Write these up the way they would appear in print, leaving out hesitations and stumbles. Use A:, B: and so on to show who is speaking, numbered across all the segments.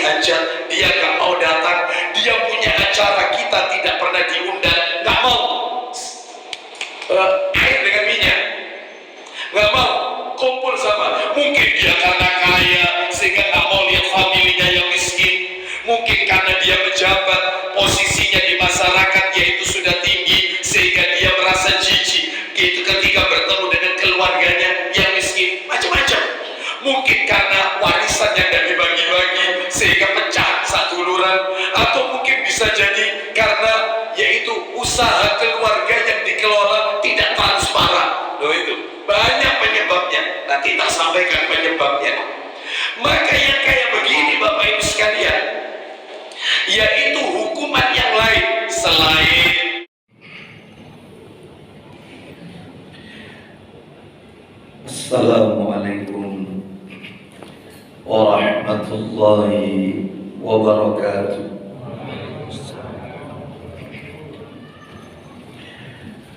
A: hajat, dia gak mau datang. Dia punya acara, kita tidak pernah diundang, gak mau. Air dengan minyak, gak mau kumpul sama. Mungkin dia karena kaya sehingga gak mau lihat familinya yang miskin. Mungkin karena dia pejabat, posisinya di masyarakat yaitu sudah tinggi, sehingga dia merasa jijik itu ketika bertemu dengan keluarganya yang miskin. Macam-macam. Mungkin karena warisan yang gak dibagi-bagi sehingga pecah satu luluran, atau mungkin bisa jadi karena yaitu usaha keluarga yang dikelola tidak transparan. Loh, itu banyak penyebabnya. Nanti tak sampaikan penyebabnya. Maka yang kayak begini Bapak Ibu sekalian, yaitu hukuman yang lain selain Assalamualaikum warahmatullahi wabarakatuh.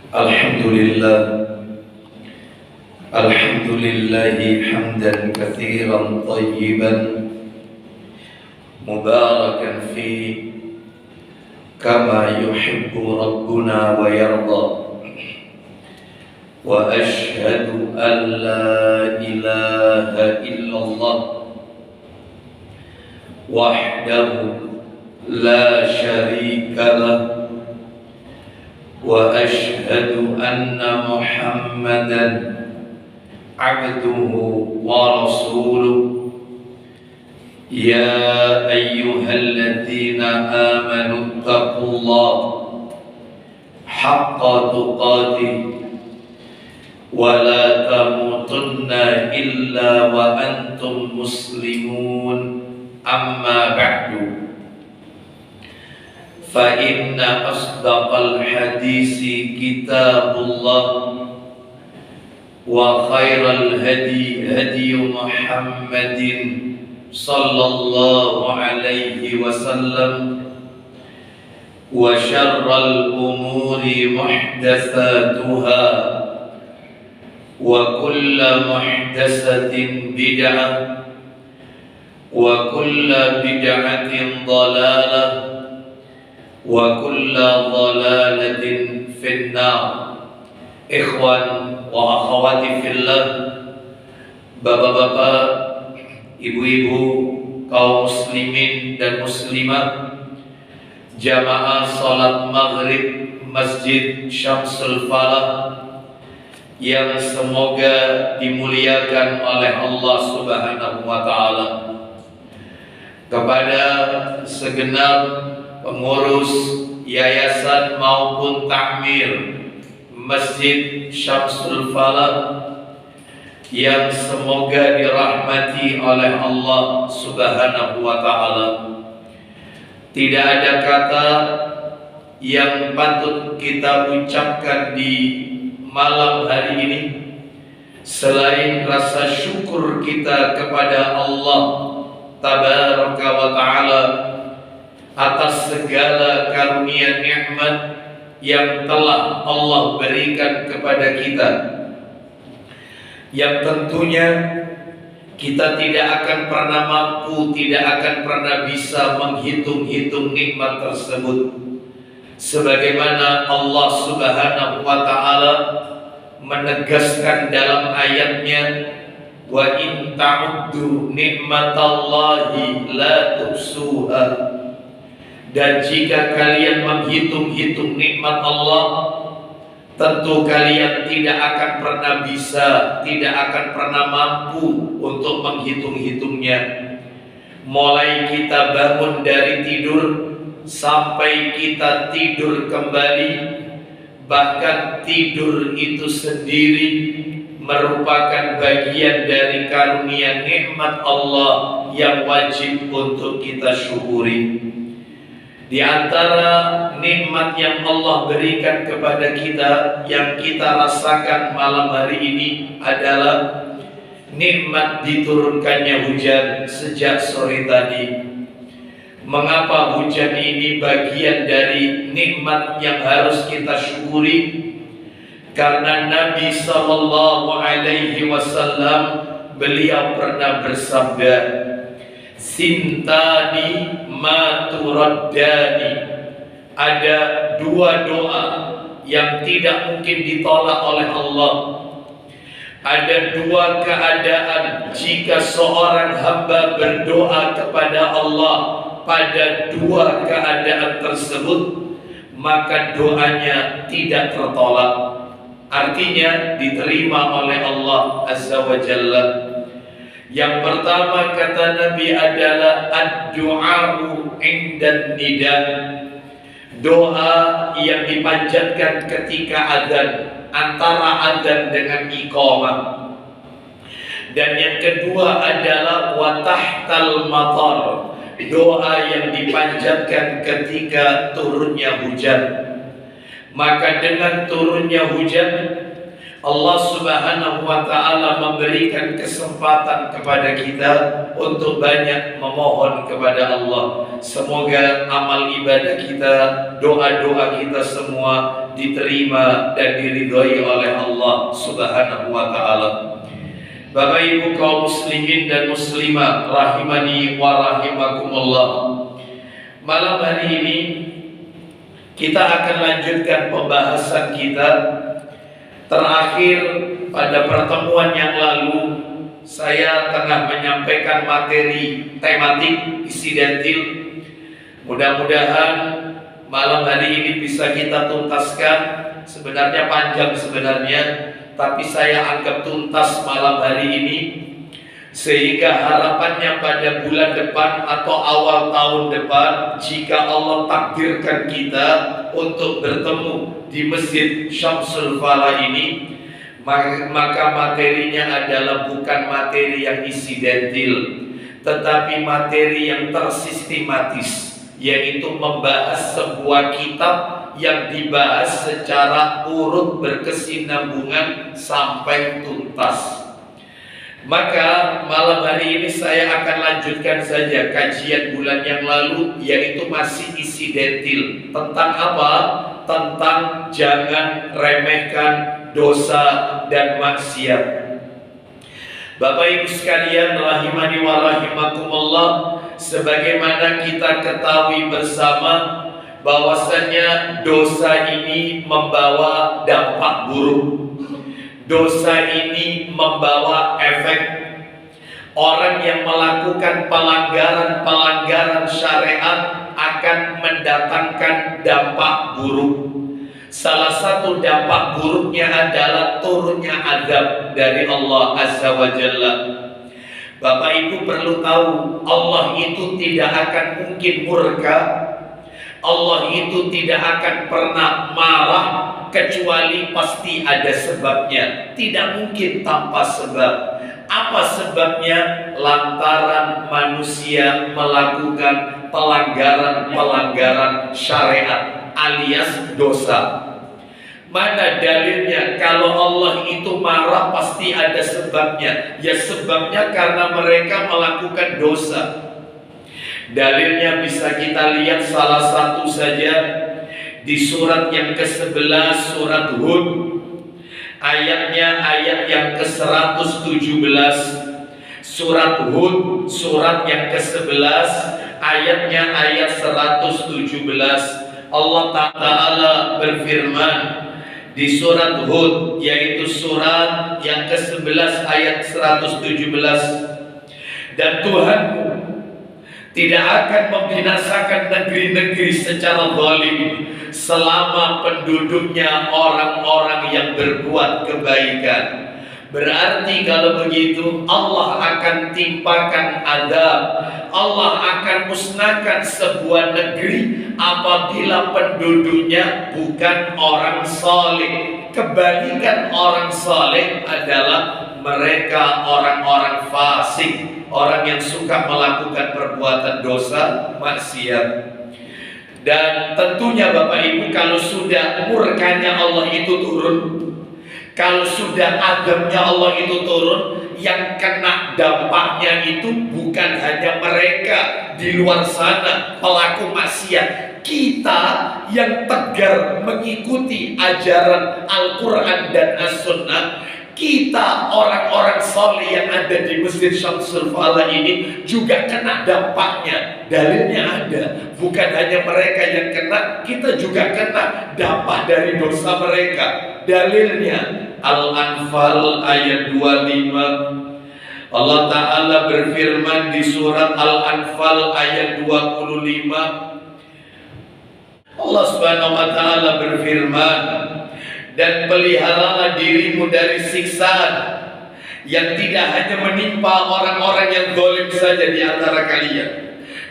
A: Alhamdulillah, alhamdulillahi hamdan katsiran tayyiban mubarakan fi kama yuhibbu rabbuna wa yarda. Wa ashhadu an la ilaha illallah wahdahu la syarika lah, wa ashhadu anna Muhammadan abduhu wa rasuluh. Ya ayyuhalladzina amanu taqullaha haqqa tuqatih wa la tamutunna illa wa antum muslimun. Amma ba'du, fa inna asdaqal hadisi kitabullah wa khairal hadi hadi Muhammadin sallallahu alaihi wasallam, wa syarral umuri muhdatsatuha, wa kullu muhdatsatin bid'ah, wa kullu bid'atin dhalalah, wa kullu dhalalatin finnar. Ikhwan wa akhwati fillah, bapak-bapak, ibu-ibu, kaum muslimin dan muslimat, jamaah salat maghrib Masjid Syamsul Falah yang semoga dimuliakan oleh Allah Subhanahu wa Ta'ala. Kepada segenap pengurus yayasan maupun takmir Masjid Syamsul Falah yang semoga dirahmati oleh Allah Subhanahu wa Ta'ala, tidak ada kata yang patut kita ucapkan di malam hari ini selain rasa syukur kita kepada Allah Tabaraka wa Ta'ala atas segala karunia nikmat yang telah Allah berikan kepada kita, yang tentunya kita tidak akan pernah mampu, tidak akan pernah bisa menghitung-hitung nikmat tersebut. Sebagaimana Allah Subhanahu wa Ta'ala menegaskan dalam ayatnya, wa in ta'uddu nikmatallahi la tuhsuha. Dan jika kalian menghitung-hitung nikmat Allah, tentu kalian tidak akan pernah bisa, tidak akan pernah mampu untuk menghitung-hitungnya. Mulai kita bangun dari tidur sampai kita tidur kembali, bahkan tidur itu sendiri merupakan bagian dari karunia nikmat Allah yang wajib untuk kita syukuri. Di antara nikmat yang Allah berikan kepada kita, yang kita rasakan malam hari ini adalah nikmat diturunkannya hujan sejak sore tadi. Mengapa hujan ini bagian dari nikmat yang harus kita syukuri? Karena Nabi Sallallahu Alaihi Wasallam beliau pernah bersabda,
B: Sintani maturaddani. Ada dua doa yang tidak mungkin ditolak oleh Allah. Ada dua keadaan jika seorang hamba berdoa kepada Allah pada dua keadaan tersebut, maka doanya tidak tertolak. Artinya diterima oleh Allah Azza wa Jalla. Yang pertama kata Nabi adalah ad-du'a'u indan nida. Doa yang dipanjatkan ketika adzan, antara adzan dengan iqamah. Dan yang kedua adalah wa tahtal matar. Doa yang dipanjatkan ketika turunnya hujan. Maka dengan turunnya hujan, Allah Subhanahu wa ta'ala memberikan kesempatan kepada kita untuk banyak memohon kepada Allah. Semoga amal ibadah kita, doa-doa kita semua diterima dan diridhoi oleh Allah Subhanahu wa ta'ala. Bapak Ibu kaum muslimin dan muslimah rahimani wa rahimakumullah. Malam hari ini kita akan lanjutkan pembahasan kita. Terakhir pada pertemuan yang lalu saya tengah menyampaikan materi tematik insidentil. Mudah-mudahan malam hari ini bisa kita tuntaskan. Sebenarnya panjang sebenarnya, tapi saya anggap tuntas malam hari ini, sehingga harapannya pada bulan depan atau awal tahun depan, jika Allah takdirkan kita untuk bertemu di Masjid Syamsul Falah ini, maka materinya adalah bukan materi yang insidentil, tetapi materi yang tersistematis, yaitu membahas sebuah kitab yang dibahas secara urut berkesinambungan sampai tuntas. Maka malam hari ini saya akan lanjutkan saja kajian bulan yang lalu, yaitu masih insidentil. Tentang apa? Tentang jangan remehkan dosa dan maksiat. Bapak Ibu sekalian rahimani wa rahimakumullah, sebagaimana kita ketahui bersama bahwasannya dosa ini membawa dampak buruk. Dosa ini membawa efek. Orang yang melakukan pelanggaran-pelanggaran syariat akan mendatangkan dampak buruk. Salah satu dampak buruknya adalah turunnya azab dari Allah Azza wa Jalla. Bapak Ibu perlu tahu, Allah itu tidak akan mungkin murka. Allah itu tidak akan pernah marah kecuali pasti ada sebabnya. Tidak mungkin tanpa sebab. Apa sebabnya? Lantaran manusia melakukan pelanggaran-pelanggaran syariat alias dosa. Mana dalilnya? Kalau Allah itu marah pasti ada sebabnya. Ya sebabnya karena mereka melakukan dosa. Dalilnya bisa kita lihat salah satu saja di surat yang ke-11, surat Hud. Ayatnya ayat yang ke-117. Surat Hud, surat yang ke-11, ayatnya ayat 117. Allah Ta'ala berfirman di surat Hud, yaitu surat yang ke-11 ayat 117. Dan Tuhanmu tidak akan membinasakan negeri-negeri secara zalim selama penduduknya orang-orang yang berbuat kebaikan. Berarti kalau begitu Allah akan timpakan azab, Allah akan musnahkan sebuah negeri apabila penduduknya bukan orang saleh. Kebalikan orang saleh adalah mereka orang-orang fasik, orang yang suka melakukan perbuatan dosa, maksiat. Dan tentunya Bapak Ibu, kalau sudah murkanya Allah itu turun, kalau sudah adabnya Allah itu turun, yang kena dampaknya itu bukan hanya mereka di luar sana pelaku maksiat. Kita yang tegar mengikuti ajaran Al-Quran dan As-Sunnah, Kita orang-orang soleh yang ada di Masjid Syamsul Falah ini juga kena dampaknya. Dalilnya ada. Bukan hanya mereka yang kena, kita juga kena dampak dari dosa mereka. Dalilnya Al-Anfal ayat 25. Allah Ta'ala berfirman di surat Al-Anfal ayat 25. Allah Subhanahu wa Ta'ala berfirman, dan peliharalah dirimu dari siksaan yang tidak hanya menimpa orang-orang yang zalim saja di antara kalian.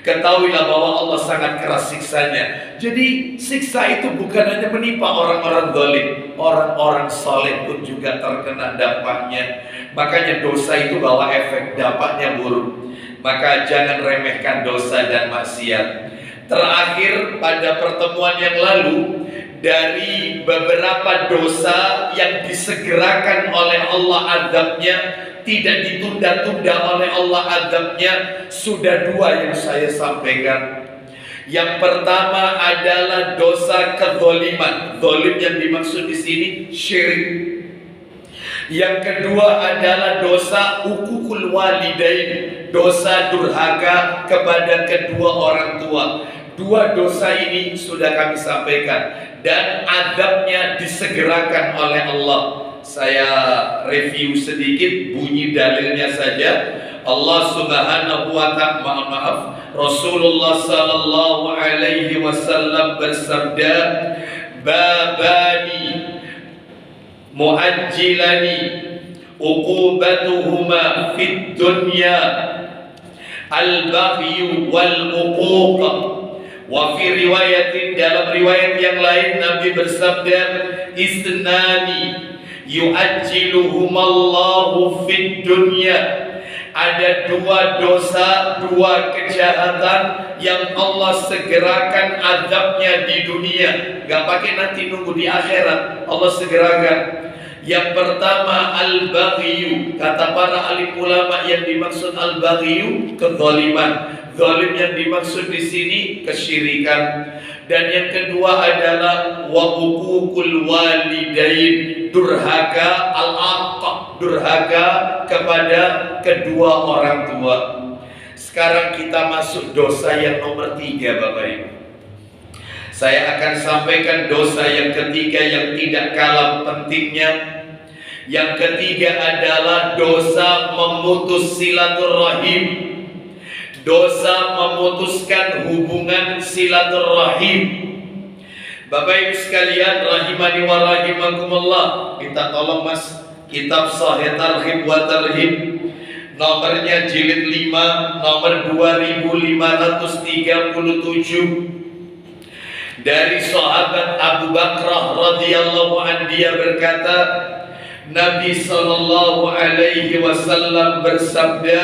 B: Ketahuilah bahwa Allah sangat keras siksanya. Jadi siksa itu bukan hanya menimpa orang-orang zalim, orang-orang saleh pun juga terkena dampaknya. Makanya dosa itu bawa efek, dampaknya buruk. Maka jangan remehkan dosa dan maksiat. Terakhir pada pertemuan yang lalu, dari beberapa dosa yang disegerakan oleh Allah azabnya, tidak ditunda-tunda oleh Allah azabnya, sudah dua yang saya sampaikan. Yang pertama adalah dosa kezaliman. Zalim yang dimaksud di sini syirik. Yang kedua adalah dosa uququl walidain, dosa durhaka kepada kedua orang tua. Dua dosa ini sudah kami sampaikan dan azabnya disegerakan oleh Allah. Saya review sedikit bunyi dalilnya saja. Allah Subhanahu wa ta'ala, Rasulullah sallallahu alaihi wasallam bersabda, babani muajjilani uqubatuhuma fid dunya al-baghyu wal uquq. Wa fi riwayatin, dalam riwayat yang lain Nabi bersabda, isnani yu'ajjiluhumallahu fid dunya. Ada dua dosa, dua kejahatan yang Allah segerakan azabnya di dunia. Gak pakai nanti nunggu di akhirat, Allah segerakan. Yang pertama al-baghyu. Kata para alim ulama yang dimaksud al-baghyu kezaliman. Zalim yang dimaksud di sini kesyirikan. Dan yang kedua adalah wa uququl walidain, durhaka al-aq, durhaka kepada kedua orang tua. Sekarang kita masuk dosa yang nomor 3, Bapak Ibu. Saya akan sampaikan dosa yang ketiga yang tidak kalah pentingnya. Yang ketiga adalah dosa memutus silaturahim. Dosa memutuskan hubungan silaturahim. Bapak Ibu sekalian rahimani wa rahimakumullah, minta tolong Mas, kitab Sahih Targhib wa Tarhib, nomornya jilid 5, nomor 2537. Dari sahabat Abu Bakrah radhiyallahu anhu, dia berkata, Nabi sallallahu alaihi wasallam bersabda,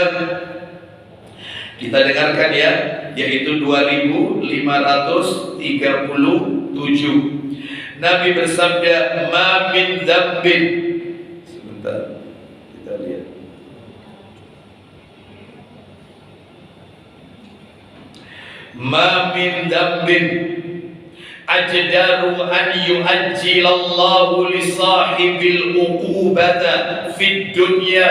B: kita dengarkan ya, yaitu 2537. Nabi bersabda, ma min dzambin. Sebentar, kita lihat. Ma min dzambin ajdaru an yu'ajjilallahu li sahibil uqubata fid dunya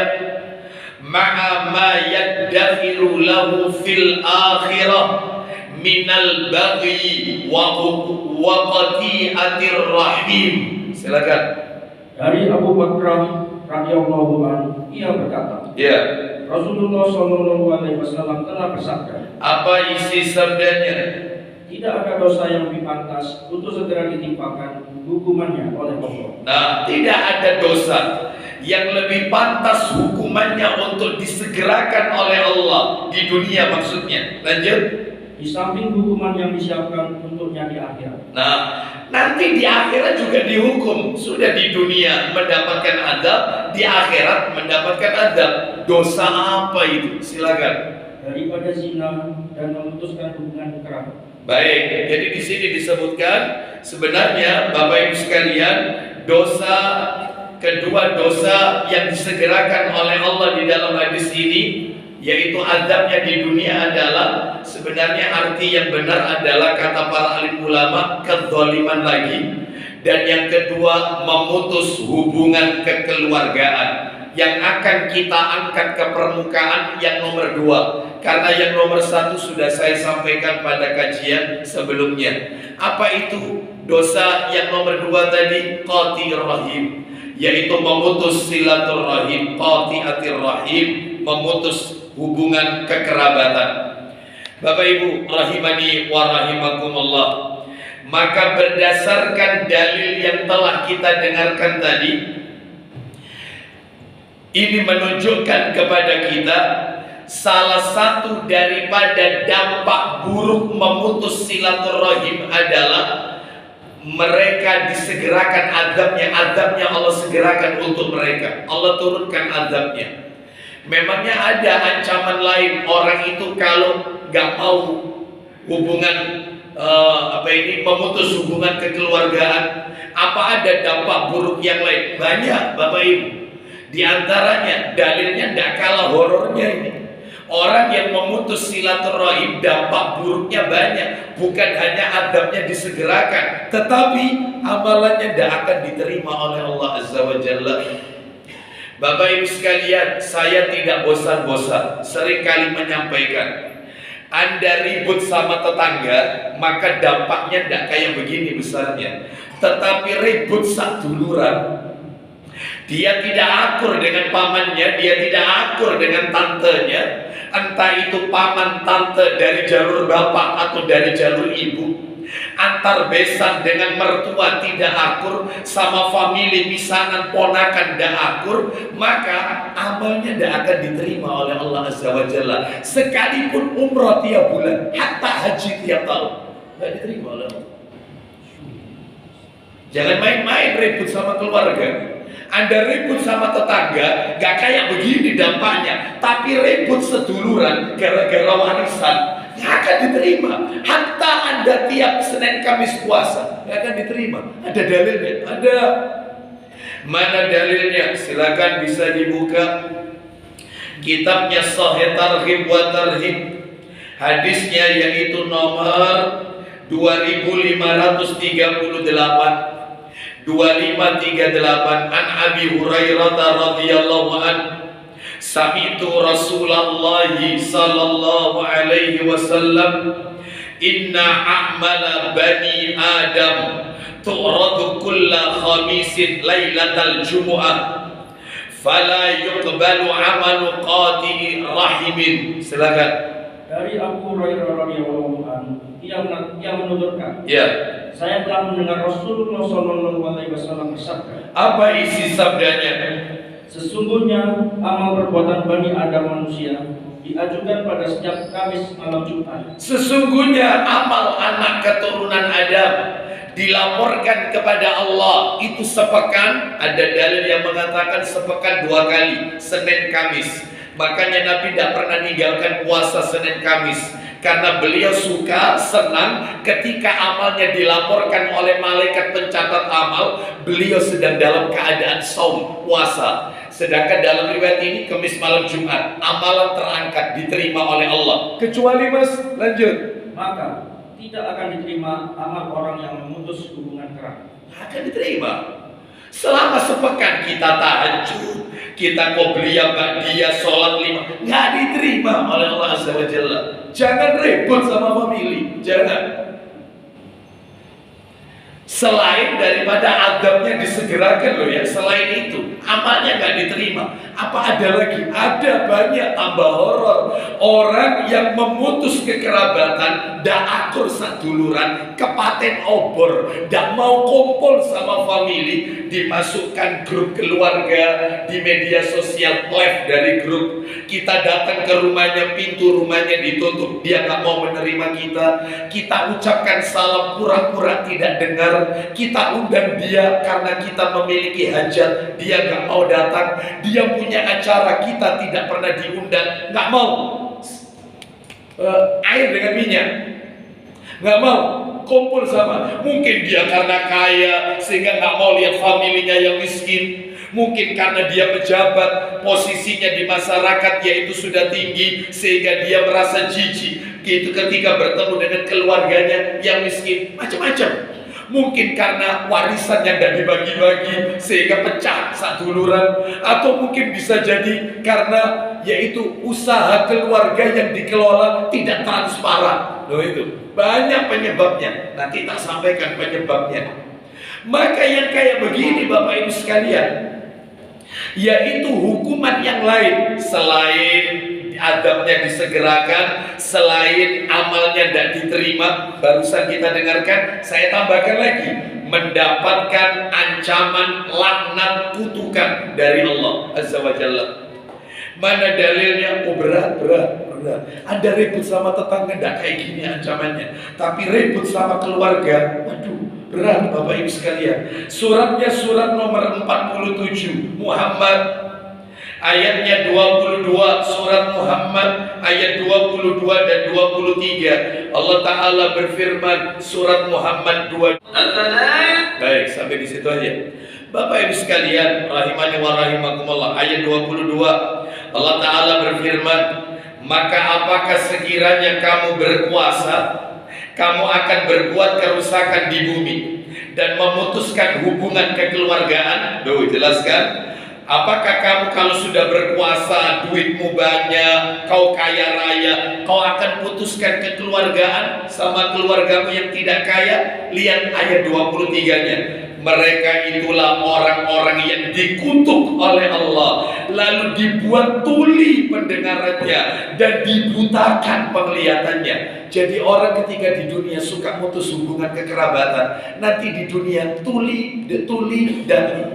B: ma'a ma yaddakhiru lahu fil akhirah minal baghi wa qati'atir rahim. Silakan.
C: Dari Abu Bakrah radhiyallahu anhu, ia berkata,
B: Ya.
C: Rasulullah sallallahu alaihi wasallam telah bersabda,
B: Apa isi sabdanya?
C: tidak ada dosa yang lebih pantas untuk segera ditimpakan hukumannya oleh Allah.
B: Nah, tidak ada dosa yang lebih pantas hukumannya untuk disegerakan oleh Allah di dunia maksudnya. Lanjut.
C: Di samping hukuman yang disiapkan untuknya di akhirat.
B: Nah, nanti di akhirat juga dihukum. Sudah di dunia mendapatkan adab, di akhirat mendapatkan adab. Dosa apa itu? Silakan.
C: Daripada zina dan memutuskan hubungan kerabat.
B: Baik, jadi di sini disebutkan sebenarnya Bapak Ibu sekalian, kedua dosa yang disegerakan oleh Allah di dalam hadis ini, yaitu azabnya di dunia, adalah sebenarnya arti yang benar adalah kata para alim ulama kezaliman lagi. Dan yang kedua, memutus hubungan kekeluargaan. Yang akan kita angkat ke permukaan yang nomor dua, karena yang nomor satu sudah saya sampaikan pada kajian sebelumnya. Apa itu dosa yang nomor dua tadi? Qati rahim, yaitu memutus silaturahim. Qati'atir rahim, memutus hubungan kekerabatan. Bapak Ibu rahimani wa rahimakumullah, maka berdasarkan dalil yang telah kita dengarkan tadi, ini menunjukkan kepada kita salah satu daripada dampak buruk memutus silaturahim adalah mereka disegerakan azabnya Allah segerakan untuk mereka. Allah turunkan azabnya. Memangnya ada ancaman lain orang itu kalau gak mau hubungan memutus hubungan kekeluargaan? Apa ada dampak buruk yang lain? Banyak Bapak Ibu. Di antaranya dalilnya tidak kalah horornya ini. Orang yang memutus silaturahim dampak buruknya banyak. Bukan hanya adabnya disegerakan, tetapi amalannya tidak akan diterima oleh Allah Azza wa Jalla. Bapak Ibu sekalian, saya tidak bosan-bosan seringkali menyampaikan, Anda ribut sama tetangga, maka dampaknya tidak kayak begini besarnya. Tetapi ribut saduluran, dia tidak akur dengan pamannya, dia tidak akur dengan tantenya, entah itu paman tante dari jalur bapak atau dari jalur ibu, antar besan dengan mertua tidak akur, sama famili misanan ponakan tidak akur, maka amalnya tidak akan diterima oleh Allah Azza wa Jalla. Sekalipun umrah tiap bulan, hatta haji tiap tahun, tidak diterima oleh Allah. Jangan main-main ribut sama keluarga. Anda ribut sama tetangga, gak kayak begini dampaknya. Tapi ribut seduluran gara-gara warisan, gak akan diterima. Hatta Anda tiap Senin Kamis puasa, gak akan diterima. Ada dalilnya? Ada. Mana dalilnya? Silakan bisa dibuka kitabnya Sahih Targhib wa Tarhib. Hadisnya yaitu nomor 2538. 2538 an Abi Hurairah radhiyallahu an sami'tu Rasulullah sallallahu alaihi wasallam inna a'mala bani Adam tu'radu kulla khamisin lailatal jumu'ah fala yuqbalu amalu qati'i rahimin. Silakan.
C: Dari Abu Hurairah radhiyallahu anhu, ia menuturkan,
B: Ya,
C: saya telah mendengar Rasulullah SAW bersabda.
B: apa isi sabdanya?
C: Sesungguhnya amal perbuatan Bani Adam manusia diajukan pada setiap Kamis malam Jumat.
B: Sesungguhnya amal anak keturunan Adam dilaporkan kepada Allah itu sepekan. Ada dalil yang mengatakan sepekan 2 kali, Senin Kamis. Makanya Nabi tidak pernah meninggalkan puasa Senin Kamis, karena beliau suka, senang ketika amalnya dilaporkan oleh malaikat pencatat amal, beliau sedang dalam keadaan saum, puasa. Sedangkan dalam riwayat ini Kamis malam Jumat, amalan terangkat diterima oleh Allah. Kecuali Mas, lanjut.
C: Maka tidak akan diterima amal orang yang memutus hubungan kerabat.
B: Akan diterima. Selama sepekan kita tahajud, kita qobliyah, ba'diyah, sholat 5, nggak diterima oleh Allah Azza wa Jalla. Jangan ribut sama famili, jangan. Selain daripada adabnya disegerakan loh ya, selain itu amalnya nggak diterima. Apa ada lagi? Ada banyak tambah horor. Orang yang memutus kekerabatan, dak akur saduluran, kepaten obor, dak mau kumpul sama famili, dimasukkan grup keluarga di media sosial, live dari grup. Kita datang ke rumahnya, pintu rumahnya ditutup, dia nggak mau menerima kita. Kita ucapkan salam, pura-pura tidak dengar. Kita undang dia karena kita memiliki hajat, dia nggak mau datang. Dia punya acara, kita tidak pernah diundang, nggak mau. Air dengan minyak, nggak mau kumpul sama. Mungkin dia karena kaya sehingga nggak mau lihat familinya yang miskin. Mungkin karena dia pejabat, posisinya di masyarakat yaitu sudah tinggi sehingga dia merasa jijik gitu ketika bertemu dengan keluarganya yang miskin. Macam-macam. Mungkin karena warisan yang tidak dibagi-bagi sehingga pecah saduluran, atau mungkin bisa jadi karena yaitu usaha keluarga yang dikelola tidak transparan. Loh, itu banyak penyebabnya. Nanti tak sampaikan penyebabnya. Maka yang kayak begini Bapak Ibu sekalian, yaitu hukuman yang lain selain adabnya disegerakan, selain amalnya tidak diterima. Barusan kita dengarkan, saya tambahkan lagi, mendapatkan ancaman laknat kutukan dari Allah Azza wa Jalla. Mana dalilnya? Oh, berat. Anda ribut sama tetangga tidak kayak gini ancamannya, tapi ribut sama keluarga, waduh, berat Bapak Ibu sekalian. Suratnya surat nomor 47 Muhammad, ayatnya 22, surat Muhammad ayat 22 dan 23. Allah Ta'ala berfirman, surat Muhammad 2. Baik, sampai di situ aja. Bapak Ibu sekalian, rahimani wa rahimakumullah, ayat 22. Allah Ta'ala berfirman, maka apakah sekiranya kamu berkuasa, kamu akan berbuat kerusakan di bumi dan memutuskan hubungan kekeluargaan? Duh, jelaskan. Apakah kamu kalau sudah berkuasa, duitmu banyak, kau kaya raya, kau akan putuskan kekeluargaan sama keluargamu yang tidak kaya? Lihat ayat 23-nya. Mereka itulah orang-orang yang dikutuk oleh Allah, lalu dibuat tuli pendengarannya dan dibutakan penglihatannya. Jadi orang ketika di dunia suka mutus hubungan kekerabatan, nanti di dunia tuli dan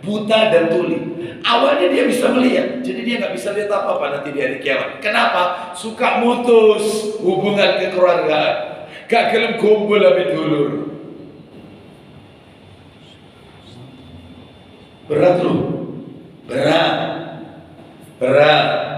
B: buta dan tuli. Awalnya dia bisa melihat, jadi dia nggak bisa lihat apa-apa nanti di hari kiamat. Kenapa? Suka mutus hubungan kekeluargaan, gak gelem kumpul lebih dulur. Berat loh, berat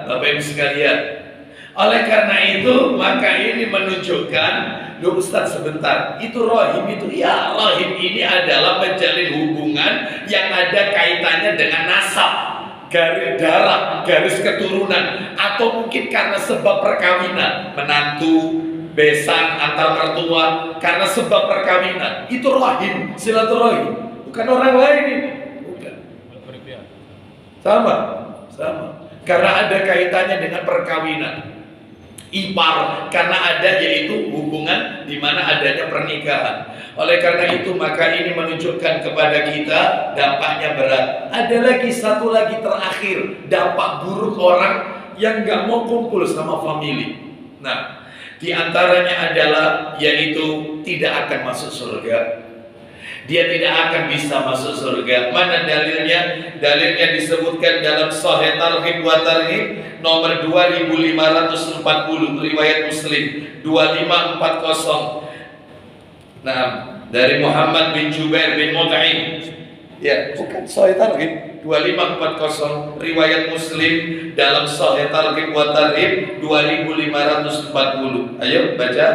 B: Bapak Ibu sekalian. Oleh karena itu, maka ini menunjukkan, loh Ustaz sebentar, itu rahim itu, ya rahim ini adalah menjalin hubungan yang ada kaitannya dengan nasab, garis darah, garis keturunan, atau mungkin karena sebab perkawinan, menantu, besan antar mertua, karena sebab perkawinan, itu rahim, silaturahim, bukan orang lain ini. Sama, karena ada kaitannya dengan perkawinan. Ipar, karena ada yaitu hubungan di mana adanya pernikahan. Oleh karena itu maka ini menunjukkan kepada kita dampaknya berat. Ada lagi satu lagi terakhir, dampak buruk orang yang nggak mau kumpul sama family. Nah, di antaranya adalah yaitu tidak akan masuk surga. Dia tidak akan bisa masuk surga. Mana dalilnya? Dalilnya disebutkan dalam Sahih Targhib wa Tarhib nomor 2540 riwayat Muslim 2540. Nah, dari Muhammad bin Jubair bin Mut'im. Ya, bukan Sahih Targhib 2540 riwayat Muslim dalam Sahih Targhib wa Tarhib 2540. Ayo baca.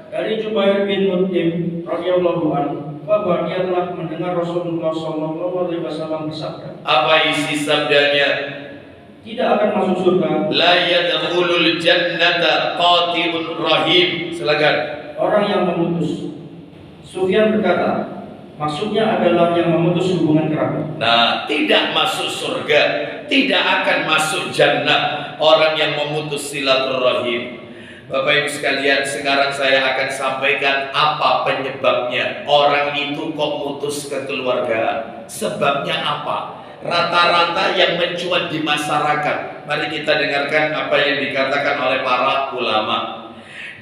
C: Dari Jubair bin Mut'im radhiyallahu anhu bahwa dia telah mendengar Rasulullah SAW bersabda.
B: Apa isi sabdanya?
C: Tidak akan masuk surga.
B: La yadkhulul jannata qati'un rahim. Silakan.
C: Orang yang memutus. Sufyan berkata, maksudnya adalah yang memutus hubungan kerabat.
B: Nah, tidak masuk surga, tidak akan masuk jannah orang yang memutus silaturahim. Bapak Ibu sekalian, sekarang saya akan sampaikan apa penyebabnya orang itu kok mutus kekeluargaan. Sebabnya apa? Rata-rata yang mencuat di masyarakat. Mari kita dengarkan apa yang dikatakan oleh para ulama.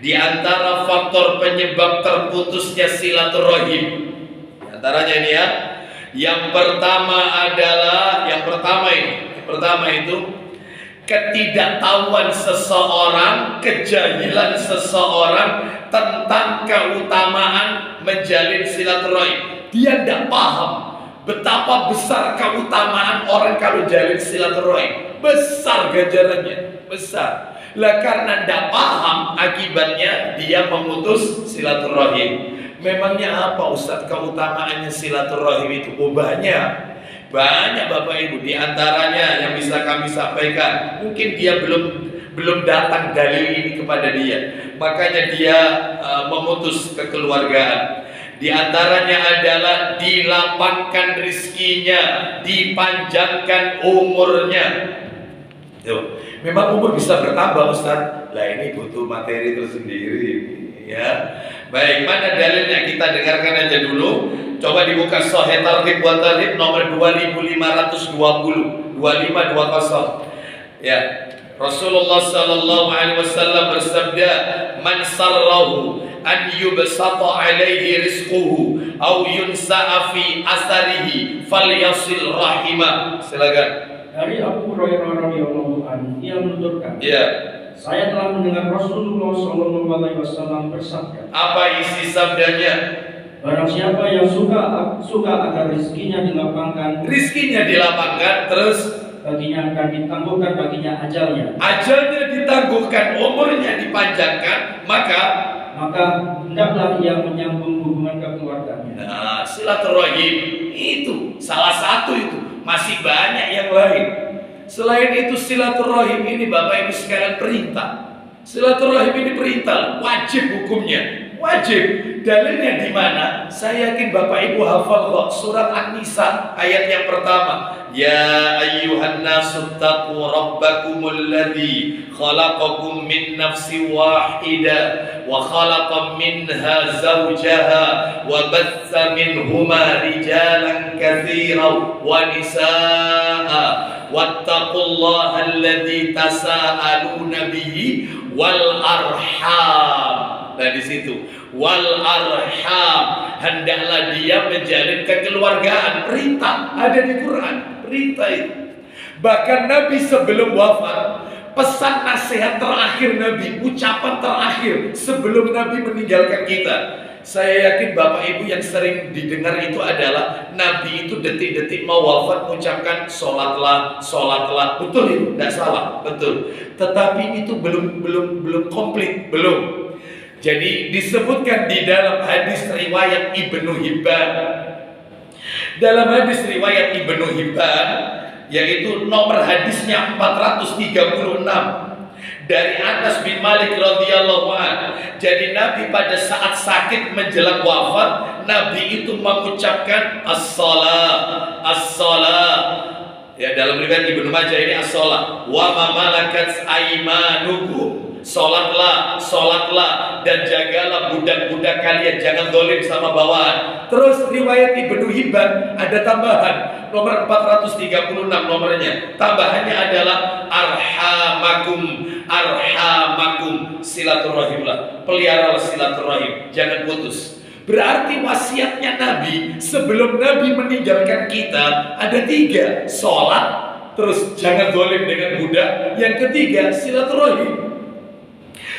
B: Di antara faktor penyebab terputusnya silaturahim, di antaranya ini ya. Yang pertama itu ketidaktahuan seseorang, kejahilan seseorang tentang keutamaan menjalin silaturahim. Dia tidak paham betapa besar keutamaan orang kalau jalin silaturahim. Besar ganjarannya, besar. Lah karena tidak paham, akibatnya dia memutus silaturahim. Memangnya apa Ustaz keutamaannya silaturahim itu? Oh, banyak Bapak Ibu. Di antaranya yang bisa kami sampaikan, mungkin dia belum datang dalil ini kepada dia, makanya dia memutus kekeluargaan. Di antaranya adalah dilapangkan rizkinya, dipanjangkan umurnya. Tuh. Memang umur bisa bertambah, Ustaz. Lah ini butuh materi tersendiri, ya. Baik, mana dalilnya? Kita dengarkan aja dulu. Coba dibuka Sahih Targhib wa Tarhib nomor 2520, 2520. Ya. Rasulullah sallallahu alaihi wasallam bersabda, "Man sarrahu an yubsata alaihi rizquhu aw yunsa'a fi asarihi falyasil rahimah." Silakan.
C: Dari Abu Hurairah radhiyallahu anhu, ia menuturkan,
B: Ya.
C: saya telah mendengar Rasulullah sallallahu alaihi wasallam bersabda,
B: Apa isi sabdanya?
C: barang siapa yang suka agar rizkinya dilapangkan,
B: Rizkinya dilapangkan, terus
C: baginya akan ditangguhkan baginya ajalnya.
B: ajalnya ditangguhkan, umurnya dipanjangkan, maka
C: hendaklah ia menyambung hubungan kekeluarganya.
B: nah, silaturahim itu salah satu itu. Masih banyak yang lain. Selain itu silaturahim ini Bapak Ibu sekalian perintah. Silaturahim ini perintah, wajib hukumnya. Wajib. Dalilnya di mana? Saya yakin Bapak Ibu hafal kok surat An-Nisa ayat yang pertama. Ya ayyuhan nasu taqu rabbakumul ladzi khalaqakum min nafsin wahidah wa khalaqa minha zawjaha wa batsa minhuma rijalan katsiran wa nisaa wattaqullaha alladzi tasaaluna bihi wal arham. Nah di situ wal arham, hendaklah dia menjalin kekeluargaan. Perintah ada di Quran, perintah itu. Bahkan Nabi sebelum wafat, pesan nasihat terakhir Nabi, ucapan terakhir sebelum Nabi meninggalkan kita. Saya yakin Bapak Ibu yang sering didengar itu adalah Nabi itu detik-detik mau wafat mengucapkan sholatlah, sholatlah. Betul itu, tidak salah, betul. Tetapi itu belum komplit, belum. Jadi disebutkan di dalam hadis riwayat Ibnu Hibban. Dalam hadis riwayat Ibnu Hibban, yaitu nomor hadisnya 436 dari Anas bin Malik radhiyallahu anhu. Jadi Nabi pada saat sakit menjelang wafat, Nabi itu mengucapkan as-shalah, as-shalah. Ya dalam riwayat Ibnu Majah ini as-shalah wa ma malakat aymanukum. Sholatlah, sholatlah, dan jagalah budak-budak kalian, jangan zalim sama bawahan. Terus riwayat Ibnu Hibban ada tambahan nomor 436 nomornya. Tambahannya adalah arhamakum, arhamakum, silaturahimlah, peliharalah silaturahim, jangan putus. Berarti wasiatnya Nabi sebelum Nabi meninggalkan kita ada 3, sholat, terus jangan zalim dengan budak, yang ketiga silaturahim.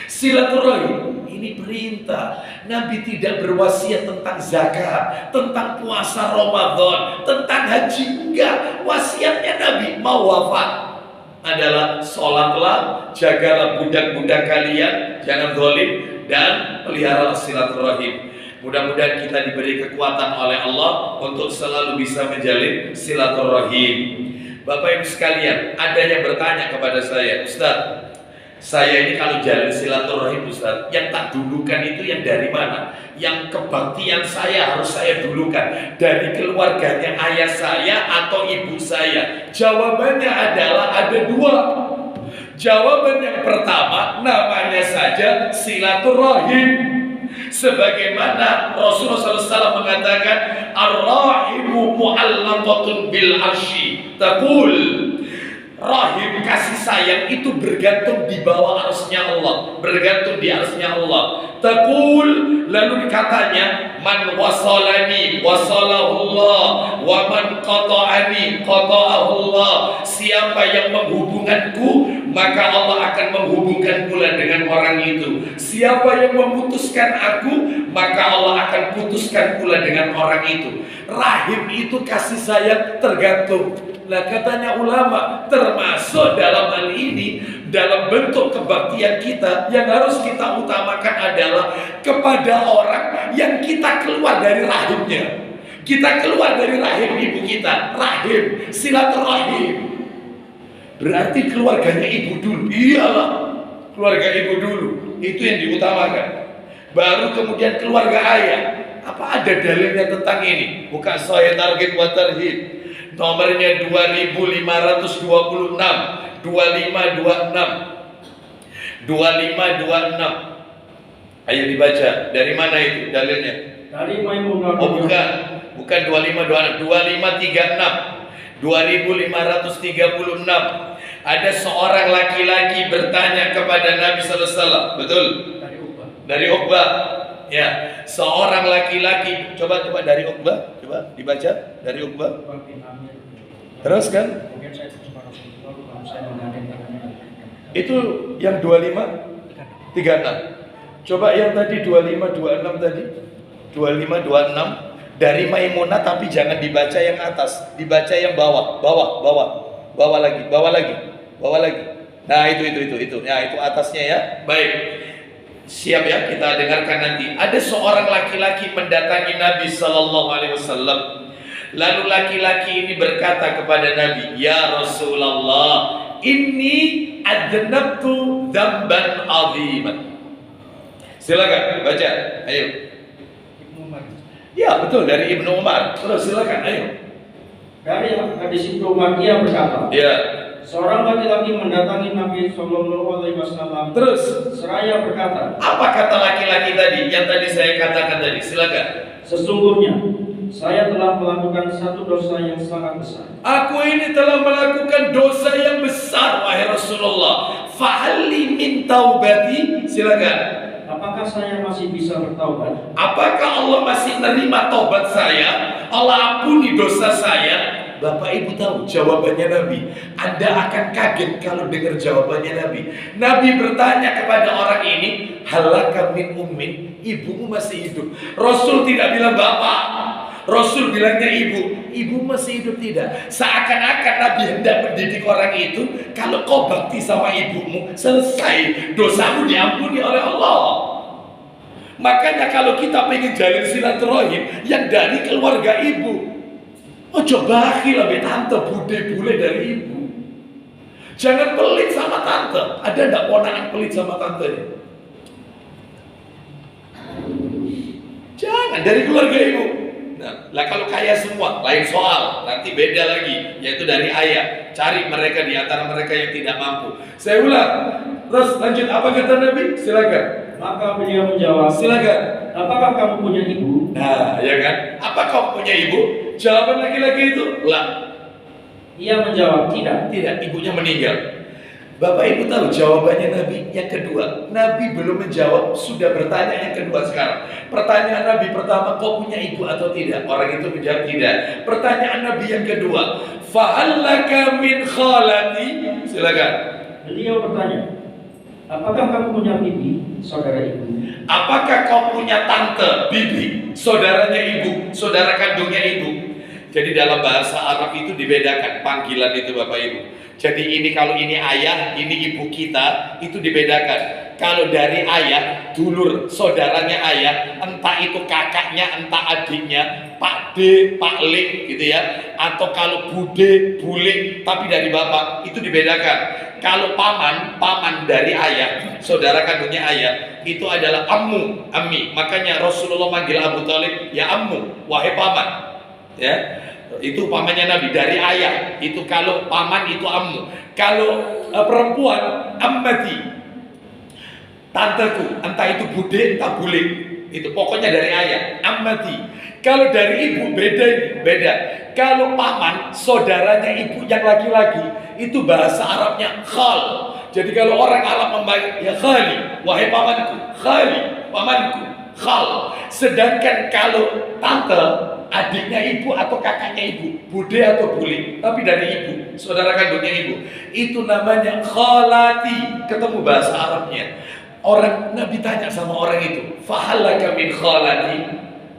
B: Silaturahim ini perintah. Nabi tidak berwasiat tentang zakat, tentang puasa Ramadan, tentang haji, enggak. Wasiatnya Nabi mau wafat adalah sholatlah, jagalah budak-budak kalian, jangan zalim, dan peliharalah silaturahim. Mudah-mudahan kita diberi kekuatan oleh Allah untuk selalu bisa menjalin silaturahim. Bapak Ibu sekalian, ada yang bertanya kepada saya, Ustaz, saya ini kalau jalan silaturahim Ustaz, yang tak dulukan itu yang dari mana? Yang kebaktian saya harus saya dulukan dari keluarganya ayah saya atau ibu saya? Jawabannya adalah ada 2. Jawaban yang pertama, namanya saja silaturahim. Sebagaimana Rasulullah SAW mengatakan, ar-rahimu mu'allaqatun bil arsy, taqul, rahim kasih sayang itu bergantung di bawah arsy-Nya Allah, bergantung di arsy-Nya Allah. Taqul, lalu katanya, man wasalani wasalahullah wa man qata'ani qata'ahullah. Siapa yang menghubungkanku, maka Allah akan menghubungkan pula dengan orang itu. Siapa yang memutuskan aku, maka Allah akan putuskan pula dengan orang itu. Rahim itu kasih sayang tergantung. Nah katanya ulama, termasuk dalam hal ini, dalam bentuk kebaktian kita, yang harus kita utamakan adalah kepada orang yang kita keluar dari rahimnya. Kita keluar dari rahim ibu kita, rahim, silaturahim. Berarti keluarganya ibu dulu. Iyalah, keluarga ibu dulu, itu yang diutamakan. Baru kemudian keluarga ayah. Apa ada dalilnya tentang ini? Buka Sahih Targhib wa Tarhib. Nomornya 2526, 2526. Ayo dibaca. Dari mana itu dalilnya?
C: Dari Maimunah.
B: Oh bukan 2526, 2536, 2536. Ada seorang laki-laki bertanya kepada Nabi sallallahu alaihi wasallam. Betul? Dari Uqbah. Ya, seorang laki-laki. Coba dari Uqbah, coba dibaca dari Uqbah. Terus kan? Itu yang 2536. Coba yang tadi 2526 tadi. 2526 dari Maimunah, tapi jangan dibaca yang atas, dibaca yang bawah lagi. Nah, itu. Ya, itu atasnya ya. Baik. Siap ya, kita dengarkan nanti. Ada seorang laki-laki mendatangi Nabi sallallahu alaihi wasallam. Lalu laki-laki ini berkata kepada Nabi, "Ya Rasulullah, inni adnabtu dzamban 'aziman." Silakan baca. Ayo. Ya, betul, dari Ibnu Umar. Terus silakan, ayo.
C: Dari hadis Ibnu Umar, dia berkata,
B: Ya.
C: seorang laki-laki mendatangi Nabi Shallallahu Alaihi Wasallam.
B: Terus
C: Seraya berkata,
B: apa kata laki-laki tadi? Yang tadi saya katakan tadi. Silakan.
C: sesungguhnya saya telah melakukan satu dosa yang sangat besar.
B: Aku ini telah melakukan dosa yang besar, wahai Rasulullah. Fahalli min taubati. Silakan.
C: Apakah saya masih bisa bertaubat?
B: Apakah Allah masih nerima taubat saya? Allah ampuni dosa saya? Bapak Ibu tahu jawabannya Nabi. Anda akan kaget kalau dengar jawabannya Nabi. Nabi bertanya kepada orang ini, halaka min ummin, ibumu masih hidup. Rasul tidak bilang bapak, Rasul bilangnya ibu. Ibu masih hidup tidak. Seakan-akan Nabi hendak mendidik orang itu, kalau kau bakti sama ibumu, selesai, dosamu diampuni oleh Allah. Makanya kalau kita pengen jalin silaturahim yang dari keluarga ibu, ojo bakhil lebih tante, bude bule dari ibu. Jangan pelit sama tante. Ada enggak ponakan pelit sama tante? Jangan, dari keluarga ibu. Nah, lah kalau kaya semua, lain soal. Nanti beda lagi, yaitu dari ayah. Cari mereka di antara mereka yang tidak mampu. Saya ulang. Terus lanjut, apa kata Nabi? Silakan.
C: Maka beliau menjawab,
B: Silakan.
C: apakah kamu punya ibu?
B: Nah, ya kan? Apa kau punya ibu? Jawaban laki-laki itu, lah.
C: Ia menjawab, tidak.
B: Tidak, ibunya meninggal. Bapak Ibu tahu jawabannya Nabi yang kedua. Nabi belum menjawab, sudah bertanya yang kedua sekarang. Pertanyaan Nabi pertama, kau punya ibu atau tidak? Orang itu menjawab tidak. Pertanyaan Nabi yang kedua, fa'allaka min khalati? Silakan.
C: Beliau bertanya, apakah kamu punya bibi, saudara ibu?
B: Apakah kau punya tante, bibi, saudaranya ibu, saudara kandungnya ibu? Jadi dalam bahasa Arab itu dibedakan panggilan itu Bapak Ibu. Jadi ini kalau ini ayah, ini ibu kita, itu dibedakan. Kalau dari ayah, dulur, saudaranya ayah, entah itu kakaknya, entah adiknya, Pak D, Pak Lik gitu ya. Atau kalau bude, bule, tapi dari bapak, itu dibedakan. Kalau paman dari ayah, saudara kandungnya ayah, itu adalah ammu, ammi. Makanya Rasulullah manggil Abu Thalib, ya ammu, wahai paman. Ya, itu pamannya Nabi dari ayah. Itu kalau paman itu ammu. Kalau perempuan ammati, tanteku, entah itu bude, entah bule. Itu pokoknya dari ayah, ammati. Kalau dari ibu beda. Kalau paman, saudaranya ibu yang laki-laki, itu bahasa Arabnya khal. Jadi kalau orang Arab memanggil ya khali, wahai pamanku, khali, pamanku, khal. Sedangkan kalau tante, adiknya ibu atau kakaknya ibu, bude atau bule, tapi dari ibu, saudara kandungnya ibu, itu namanya khalati. Ketemu bahasa Arabnya. Orang Nabi tanya sama orang itu, fahalaka min khalati,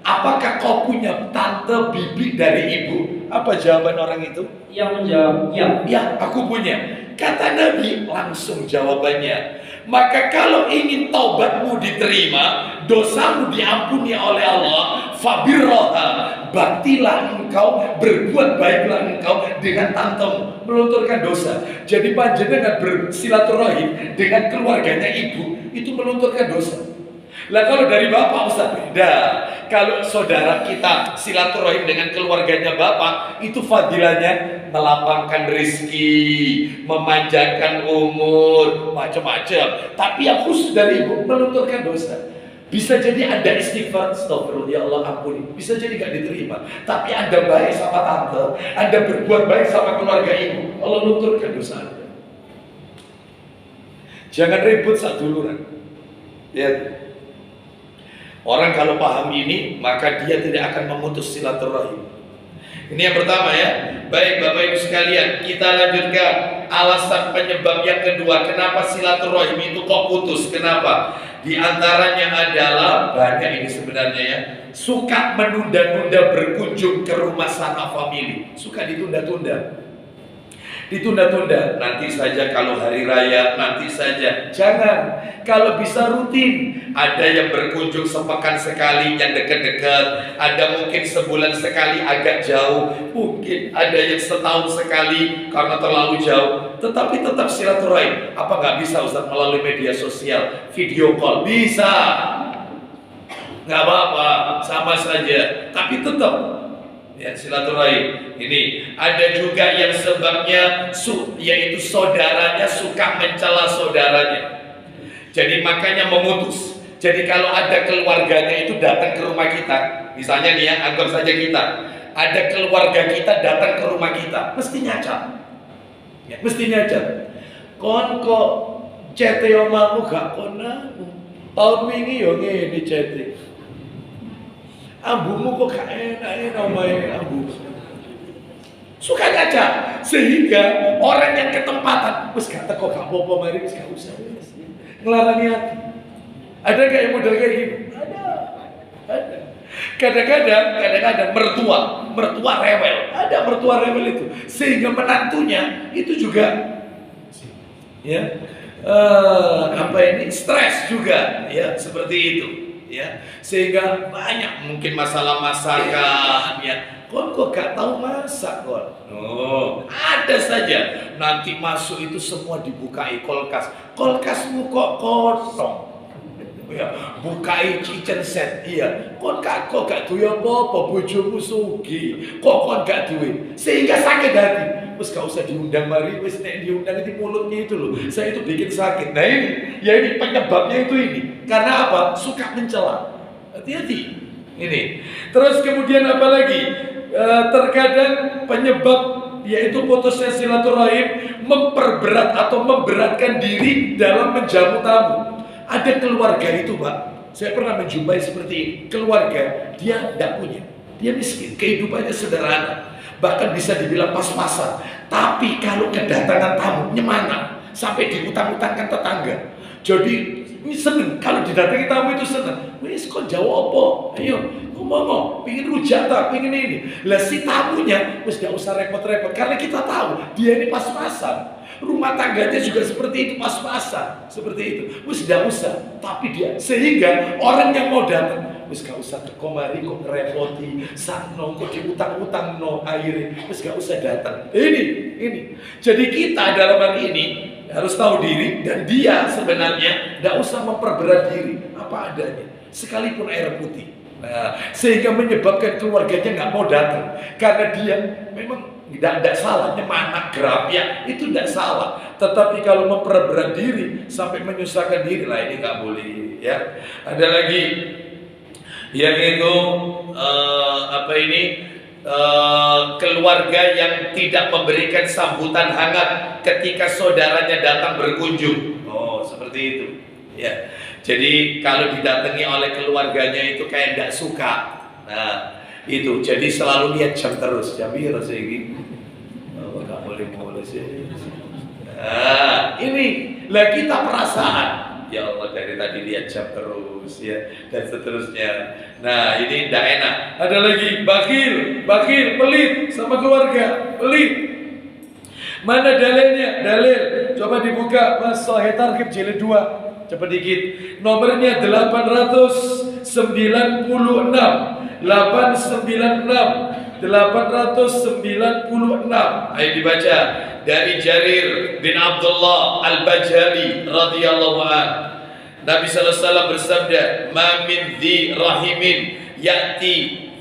B: apakah kau punya tante bibi dari ibu? Apa jawaban orang itu?
C: Ia menjawab, ya.
B: Ya, aku punya. Kata Nabi, langsung jawabannya. Maka kalau ingin taubatmu diterima, dosamu diampuni oleh Allah, fabirroha, baktilah engkau, berbuat baiklah engkau dengan tantemu, melunturkan dosa. Jadi panjenengan bersilaturahim dengan keluarganya ibu, itu melunturkan dosa. Lah kalau dari bapak Ustaz beda. Kalau saudara kita silaturahim dengan keluarganya bapak, itu fadilahnya melapangkan rezeki, memanjangkan umur, macam-macam. Tapi yang khusus dari ibu melunturkan dosa. Bisa jadi ada istighfar, astagfirullah, ya Allah ampuni. Bisa jadi gak diterima. Tapi Anda baik sama tante, Anda berbuat baik sama keluarga ibu, Allah lunturkan dosa Anda. Jangan ribut saat duluran. Ya. Orang kalau paham ini, maka dia tidak akan memutus silaturahim. Ini yang pertama ya. Baik Bapak Ibu sekalian, kita lanjutkan alasan penyebab yang kedua. Kenapa silaturahim itu kok putus? Kenapa? Di antaranya adalah, banyak ini sebenarnya ya, suka menunda-nunda berkunjung ke rumah sanak famili. Suka ditunda-tunda. Ditunda-tunda, nanti saja kalau hari raya, nanti saja. Jangan, kalau bisa rutin. Ada yang berkunjung sepekan sekali yang dekat-dekat, ada mungkin sebulan sekali agak jauh, mungkin ada yang setahun sekali karena terlalu jauh. Tetapi tetap silaturahim. Apa nggak bisa Ustaz melalui media sosial, video call? Bisa. Nggak apa-apa, sama saja. Tapi tetap ya silaturahim. Ini ada juga yang sebabnya yaitu saudaranya suka mencela saudaranya. Jadi makanya memutus. Jadi kalau ada keluarganya itu datang ke rumah kita, misalnya nih ya, anggap saja kita ada keluarga kita datang ke rumah kita, mesti nyacap. Ya, mesti nyacap. Kon kok cete omamu gak konamu. Tahun wingi yo ngene cete. Ambumu kok gak enak omahe ambu. Suka ngaca sehingga orang yang ketempatan wis gak teko gak apa-apa mari wis gak usah wis. Ngelarani hati. Ada gak yang model kayak gini? Ada. Kadang-kadang mertua rewel. Ada mertua rewel itu sehingga menantunya itu juga ya stres juga ya seperti itu ya, sehingga banyak mungkin masalah masakan ya. Kok gak tahu masak kon? Oh, ada saja. Nanti masuk itu semua dibukai kulkas. Kulkasmu kok kosong. Ya, bukai kitchen set. Iya. Kok gak duwe apa-apa, bojomu sugih. Kok gak duwe? Sehingga sakit hati. Wes gak usah diundang mari, wes nek diundang itu mulutnya itu loh. Saya itu bikin sakit. Nah ini penyebabnya itu ini. Karena apa? Suka mencela. Hati-hati. Ini. Terus kemudian apa lagi? Terkadang penyebab yaitu putusnya silaturahim memperberat atau memberatkan diri dalam menjamu tamu. Ada keluarga itu Pak, saya pernah menjumpai seperti ini. Keluarga dia tidak punya, dia miskin, kehidupannya sederhana, bahkan bisa dibilang pas-pasan. Tapi kalau kedatangan tamu nyemangat sampai diutang-utangkan tetangga. Jadi ini seneng kalau didatangi tamu itu seneng. Wis kok jawab apa? Ayo ngomong, pingin rujak tak, pingin ini. Lah si tamunya wis gak usah repot-repot karena kita tahu dia ini pas-pasan. Rumah tangganya juga seperti itu, pas-pasan, seperti itu. Wis gak usah, tapi dia sehingga orang yang mau datang wis gak usah ke komari kok ngerepoti, sakno kok diutang-utang no air, wis gak usah datang. Ini. Jadi kita dalam hal ini harus tahu diri dan dia sebenarnya tidak usah memperberat diri apa adanya, sekalipun air putih. Nah, sehingga menyebabkan keluarganya nggak mau datang karena dia memang tidak salah, nyemangat gerapiak itu tidak salah. Tetapi kalau memperberat diri sampai menyusahkan diri lah ini nggak boleh ya. Ada lagi yang itu keluarga yang tidak memberikan sambutan hangat ketika saudaranya datang berkunjung. Oh, seperti itu. Ya. Jadi kalau didatangi oleh keluarganya itu kayak tidak suka. Nah, itu. Jadi selalu lihat jam terus. Jam berapa sih? Oh, enggak boleh sih. Nah, ini lah kita perasaan. Ya Allah dari tadi lihat jam terus ya dan seterusnya. Nah ini tidak enak. Ada lagi bakil, pelit sama keluarga, pelit. Mana dalilnya? Dalil. Coba dibuka Mas Sahih Targhib jilid 2. Coba dikit. Nomornya 896. 896. Ayo dibaca. Dari Jarir bin Abdullah Al-Bajali radhiyallahu an. Nabi sallallahu alaihi wasallam bersabda, "Ma min dhi rahimin ya'ti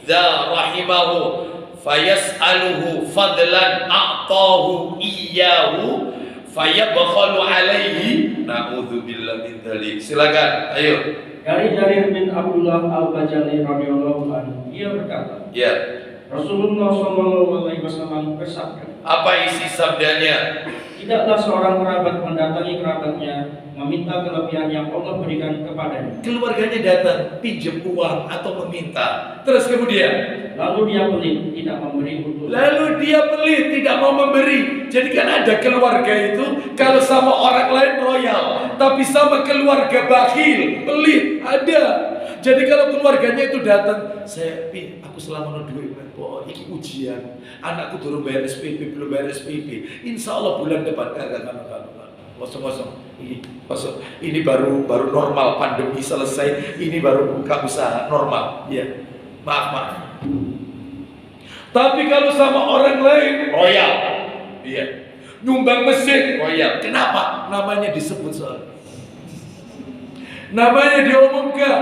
B: dha rahimahu fayas'aluhu fadlan a'tahu iyyahu fayabkhalu alaihi." Na'udzubillah min dzalik. Silakan, ayo.
C: Dari Jarir bin Abdullah Al-Bajali radhiyallahu anhu, ia berkata,
B: Ya.
C: Rasulullah SAW bersabda,
B: Apa isi sabdanya?
C: tidaklah seorang kerabat mendatangi kerabatnya meminta kelebihan yang Allah berikan kepadanya.
B: Keluarganya datang pinjam uang atau meminta. Terus kemudian,
C: Lalu dia pelit, tidak memberi untuk.
B: tidak mau memberi. Jadi kan ada keluarga itu kalau sama orang lain royal, tapi sama keluarga bakhil, pelit, ada. Jadi kalau keluarganya itu datang, aku selama duit, ini ujian, anakku belum bayar SPP, insya Allah bulan depan kosong. Ini baru normal, pandemi selesai, ini baru buka usaha normal. Ya, maaf. Tapi kalau sama orang lain royal, iya, nyumbang masjid royal. Kenapa? Namanya disebut soal, namanya diomongkan.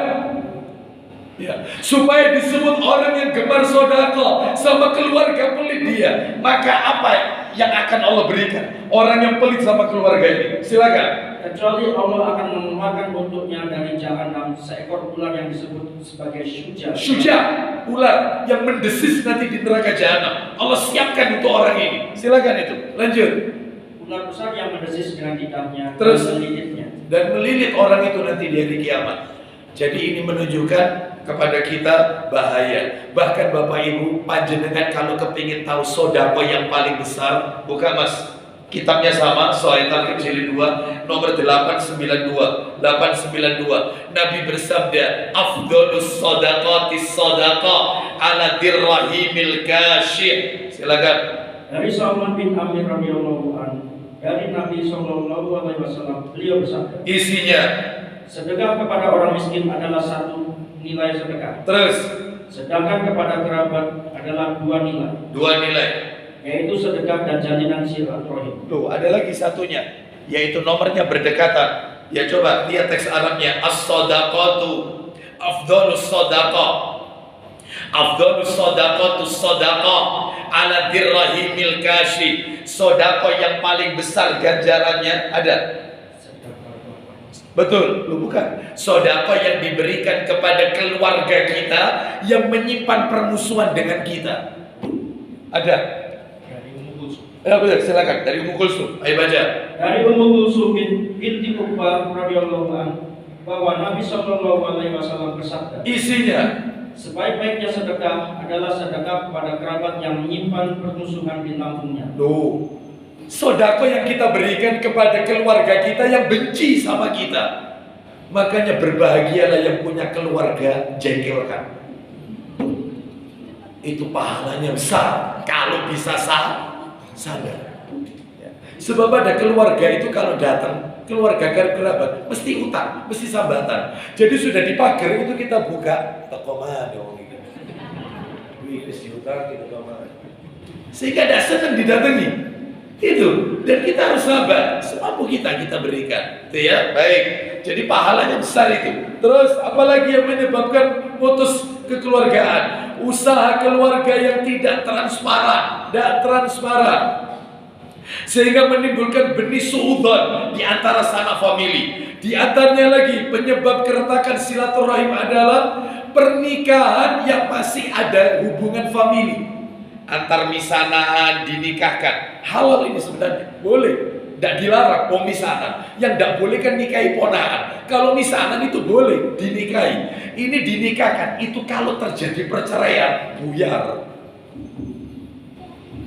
B: Ya, supaya disebut orang yang gemar sedekah sama keluarga pelit dia. Maka apa yang akan Allah berikan orang yang pelit sama keluarga ini? Silakan.
C: Kecuali Allah akan mengeluarkan untuknya dari jahanam seekor ular yang disebut sebagai syuja,
B: ular yang mendesis nanti di neraka jahanam. Allah siapkan untuk orang ini. Silakan itu. Lanjut.
C: Ular besar yang mendesis dengan lidahnya,
B: terus
C: dan
B: melilit orang itu nanti di hari kiamat. Jadi ini menunjukkan kepada kita bahaya. Bahkan Bapak Ibu, panjenengan kalau kepingin tahu sedekah yang paling besar, buka Mas. Kitabnya sama, Sahih Al-Targhib jilid 2 nomor 892. Nabi bersabda, "Afdhalus shadaqati shadaqah ala dirrahimil kasyih." Silakan.
C: Dari Salman bin Amir radhiyallahu anhu, dari Nabi sallallahu alaihi wasallam, beliau bersabda,
B: isinya,
C: sedekah kepada orang miskin adalah satu nilai sedekah.
B: Terus,
C: sedangkan kepada kerabat adalah dua nilai. Yaitu sedekah dan jalinan silaturahim.
B: Loh, ada lagi satunya, yaitu nomornya berdekatan. Ya coba lihat teks Arabnya, as-shadaqatu afdhalus shadaqah. Afdhalus shadaqatu shadaqah ala dirrahimil kasyih. Sedekah yang paling besar ganjarannya ada. Betul, lu bukan. Sedekah yang diberikan kepada keluarga kita yang menyimpan permusuhan dengan kita. Ada. Ya betul, silakan dari Ummu Kulsum. Ayo baca.
C: Dari Ummu Kulsum binti Uqbah radhiyallahu anha bahwa Nabi sallallahu alaihi wasallam bersabda.
B: Isinya,
C: sebaik-baiknya sedekah adalah sedekah kepada kerabat yang menyimpan permusuhan di lambungnya.
B: Loh, sedekah yang kita berikan kepada keluarga kita yang benci sama kita. Makanya berbahagialah yang punya keluarga jengkelkan. Itu pahalanya besar kalau bisa sabar. Ya. Sebab ada keluarga itu kalau datang, keluarga kerabat mesti utang, mesti sambatan. Jadi sudah dipagar itu kita buka toko mana wong iki. Wis diutang gitu mana. Sehingga tidak senang didatangi. Itu, dan kita harus sabar, semampu kita berikan. Itu ya, baik. Jadi pahalanya besar itu. Terus apalagi yang menyebabkan putus kekeluargaan? Usaha keluarga yang tidak transparan, sehingga menimbulkan benih suudzon di antara sanak famili. Di antaranya lagi penyebab keretakan silaturahim adalah pernikahan yang masih ada hubungan famili. Antar misanaan dinikahkan. Halal ini sebenarnya, boleh. Tidak dilarang pemisahan. Yang tidak boleh kan nikahi ponakan. Kalau misanan itu boleh dinikahi. Ini dinikahkan. Itu kalau terjadi perceraian, buyar.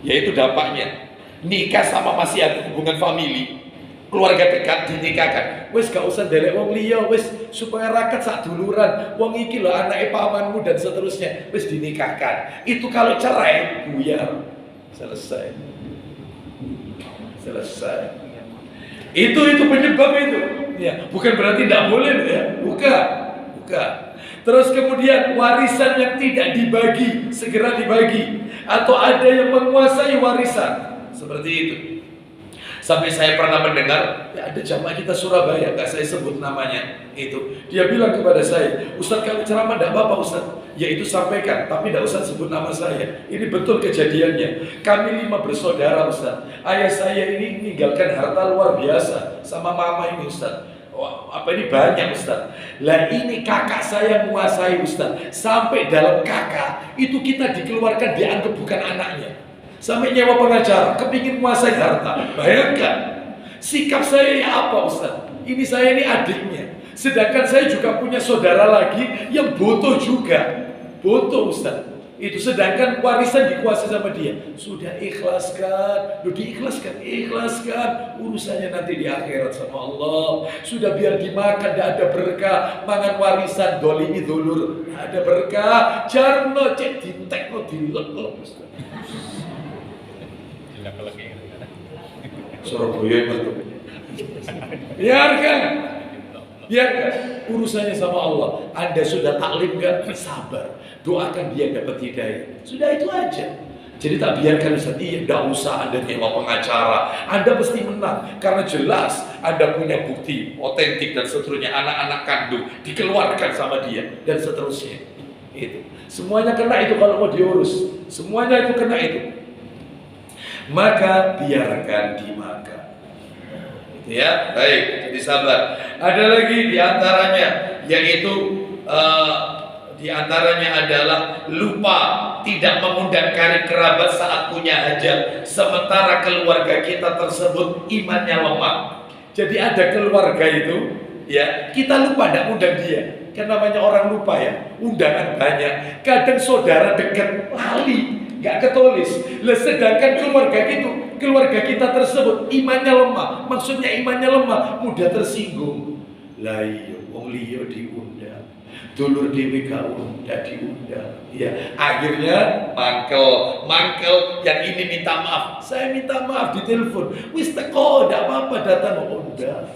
B: Yaitu dampaknya. Nikah sama masih ada hubungan famili, keluarga dekat dinikahkan. Wes gak usah ndelek wong liya, wes supaya raket sak duluran. Wong iki lho anake pamanmu dan seterusnya. Wes dinikahkan. Itu kalau cerai, buyar. Selesai. Itu penyebab itu. Ya, bukan berarti tidak boleh ya. Bukan. Terus kemudian warisan yang tidak dibagi segera dibagi, atau ada yang menguasai warisan seperti itu. Sampai saya pernah mendengar, ya ada jamaah kita Surabaya, nggak saya sebut namanya, itu. Dia bilang kepada saya, Ustaz kalau ceramah tidak apa-apa Ustaz. Ya itu sampaikan, tapi tidak usah sebut nama saya. Ini betul kejadiannya. Kami 5 bersaudara Ustaz. Ayah saya ini meninggalkan harta luar biasa sama mama ini Ustaz. Wah, apa ini banyak Ustaz. Lah ini kakak saya menguasai Ustaz. Sampai dalam kakak, itu kita dikeluarkan dianggap bukan anaknya. Sampai nyewa pengacara, kepingin menguasai harta. Bayangkan, sikap saya ya apa Ustaz? Ini saya ini adiknya. Sedangkan saya juga punya saudara lagi yang butuh juga. Butuh Ustaz. Itu sedangkan warisan dikuasai sama dia. Sudah ikhlaskan. Ikhlaskan. Urusannya nanti di akhirat sama Allah. Sudah biar dimakan, tidak ada berkah. Mangan warisan, dolimi dulur. Tidak ada berkah. Jarno, cek ditekno, dilek-lek Ustaz. Surabaya itu. Biarkan urusannya sama Allah. Anda sudah taklim gak? Sabar, doakan dia dapat hidayah. Sudah itu aja. Jadi tak biarkan Ustaz, iya tidak usah Anda nyewa pengacara. Anda pasti menang karena jelas Anda punya bukti otentik dan seterusnya. Anak-anak kandung dikeluarkan sama dia dan seterusnya. Itu semuanya kena itu kalau mau diurus. Semuanya itu kena itu. Maka biarkan dimakan. Itu ya, baik, jadi sabar. Ada lagi diantaranya, yaitu diantaranya adalah lupa tidak mengundang karib kerabat saat punya hajat, sementara keluarga kita tersebut imannya lemah. Jadi ada keluarga itu, ya kita lupa tidak undang dia. Kan namanya orang lupa ya, undangan banyak. Kadang saudara dekat lali. Gak ketulis. Sedangkan keluarga kita tersebut imannya lemah. Maksudnya imannya lemah, mudah tersinggung. Lah iya, wong liya diundang, dulur dhewe gak diundang. Ya, akhirnya mangkel yang ini minta maaf. Saya minta maaf di telepon. Wis teko, ndak apa-apa datang udah.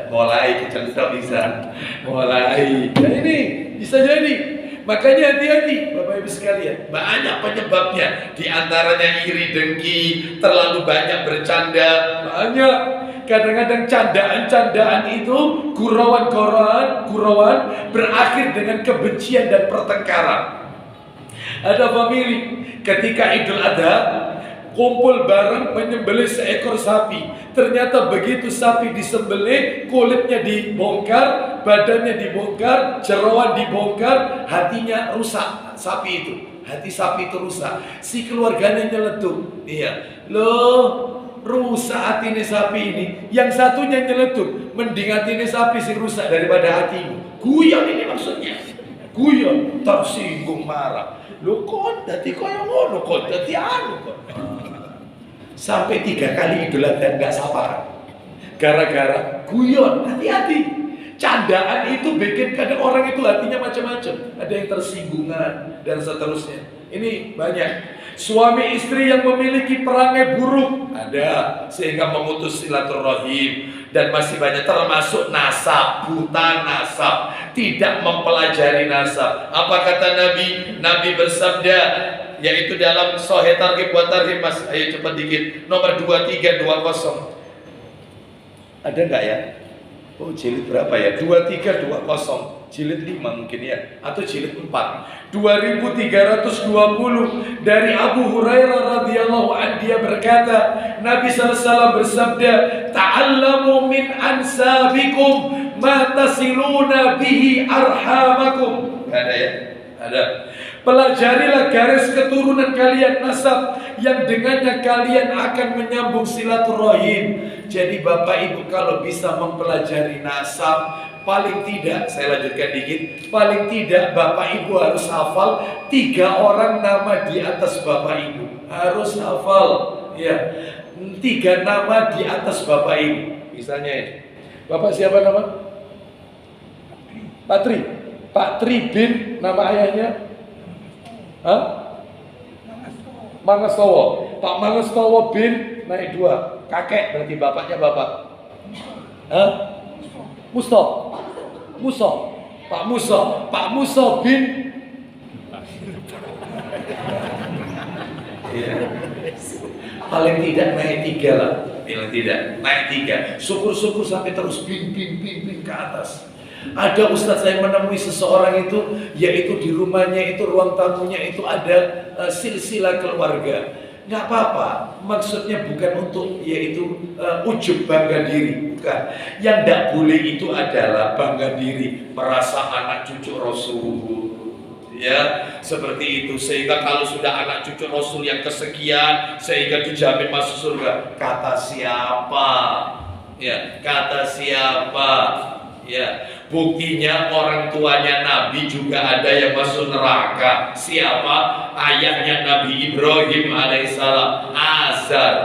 B: Mulai kecentok bisa. Mulai. Ya ini bisa jadi. Makanya hati-hati Bapak Ibu sekalian, banyak penyebabnya. Di antaranya iri dengki, terlalu banyak bercanda, banyak. Kadang-kadang candaan-candaan itu, gurauan berakhir dengan kebencian dan pertengkaran. Ada famili ketika Idul Adha kumpul bareng menyembelih seekor sapi. Ternyata begitu sapi disembelih, kulitnya dibongkar, badannya dibongkar, jeroan dibongkar, hatinya rusak. Sapi itu, hati sapi itu rusak. Si keluarganya nyeletuk, iya, loh rusak hatinya sapi ini. Yang satunya nyeletuk, mending hatinya sapi sih rusak daripada hatimu. Guyon ini maksudnya. Guyon, tersinggung marah. Loh kok dadi koyo ngono, kok dadi anu kok. Sampai 3 kali Idul Adha nggak sabar. Gara-gara guyon, hati-hati. Candaan itu bikin kadang orang itu hatinya macam-macam. Ada yang tersinggungan dan seterusnya. Ini banyak. Suami istri yang memiliki perangai buruk ada, sehingga memutus silaturahim. Dan masih banyak termasuk nasab, buta nasab, tidak mempelajari nasab. Apa kata Nabi? Nabi bersabda, yaitu dalam Sahih Targhib wa Tarhib, Mas, ayo cepat dikit, nomor 2320. Ada enggak ya? Oh, jilid berapa ya? 2320, jilid 5 mungkin ya, atau jilid 4. 2320 dari Abu Hurairah radhiyallahu anhu, dia berkata, Nabi SAW bersabda, ta'allamu min ansabikum ma tasiluna bihi arhamakum. Ada ya? Ada. Pelajarilah garis keturunan kalian, nasab yang dengannya kalian akan menyambung silaturahim. Jadi Bapak Ibu kalau bisa mempelajari nasab, paling tidak, saya lanjutkan dikit, paling tidak Bapak Ibu harus hafal 3 orang nama di atas Bapak Ibu. Harus hafal, ya, 3 nama di atas Bapak Ibu. Misalnya ini, Bapak siapa nama? Pak Tri bin, nama ayahnya? Mangestowo. Pak Mangestowo bin naik 2. Kakek berarti bapaknya bapak. Musa. Pak Musa bin. Paling tidak naik 3 lah. bilang tidak, naik 3. Syukur-syukur sampai terus bin ke atas. Ada ustadz saya menemui seseorang itu, yaitu di rumahnya itu, ruang tamunya itu ada silsilah keluarga. Nggak apa-apa, maksudnya bukan untuk yaitu ujub bangga diri, bukan. Yang tidak boleh itu adalah bangga diri, merasa anak cucu Rasul. Ya, seperti itu. Sehingga kalau sudah anak cucu Rasul yang kesekian, sehingga dijamin masuk surga. Kata siapa? Ya, kata siapa? Ya, buktinya orang tuanya Nabi juga ada yang masuk neraka. Siapa? Ayahnya Nabi Ibrahim alaihissalam, Azar.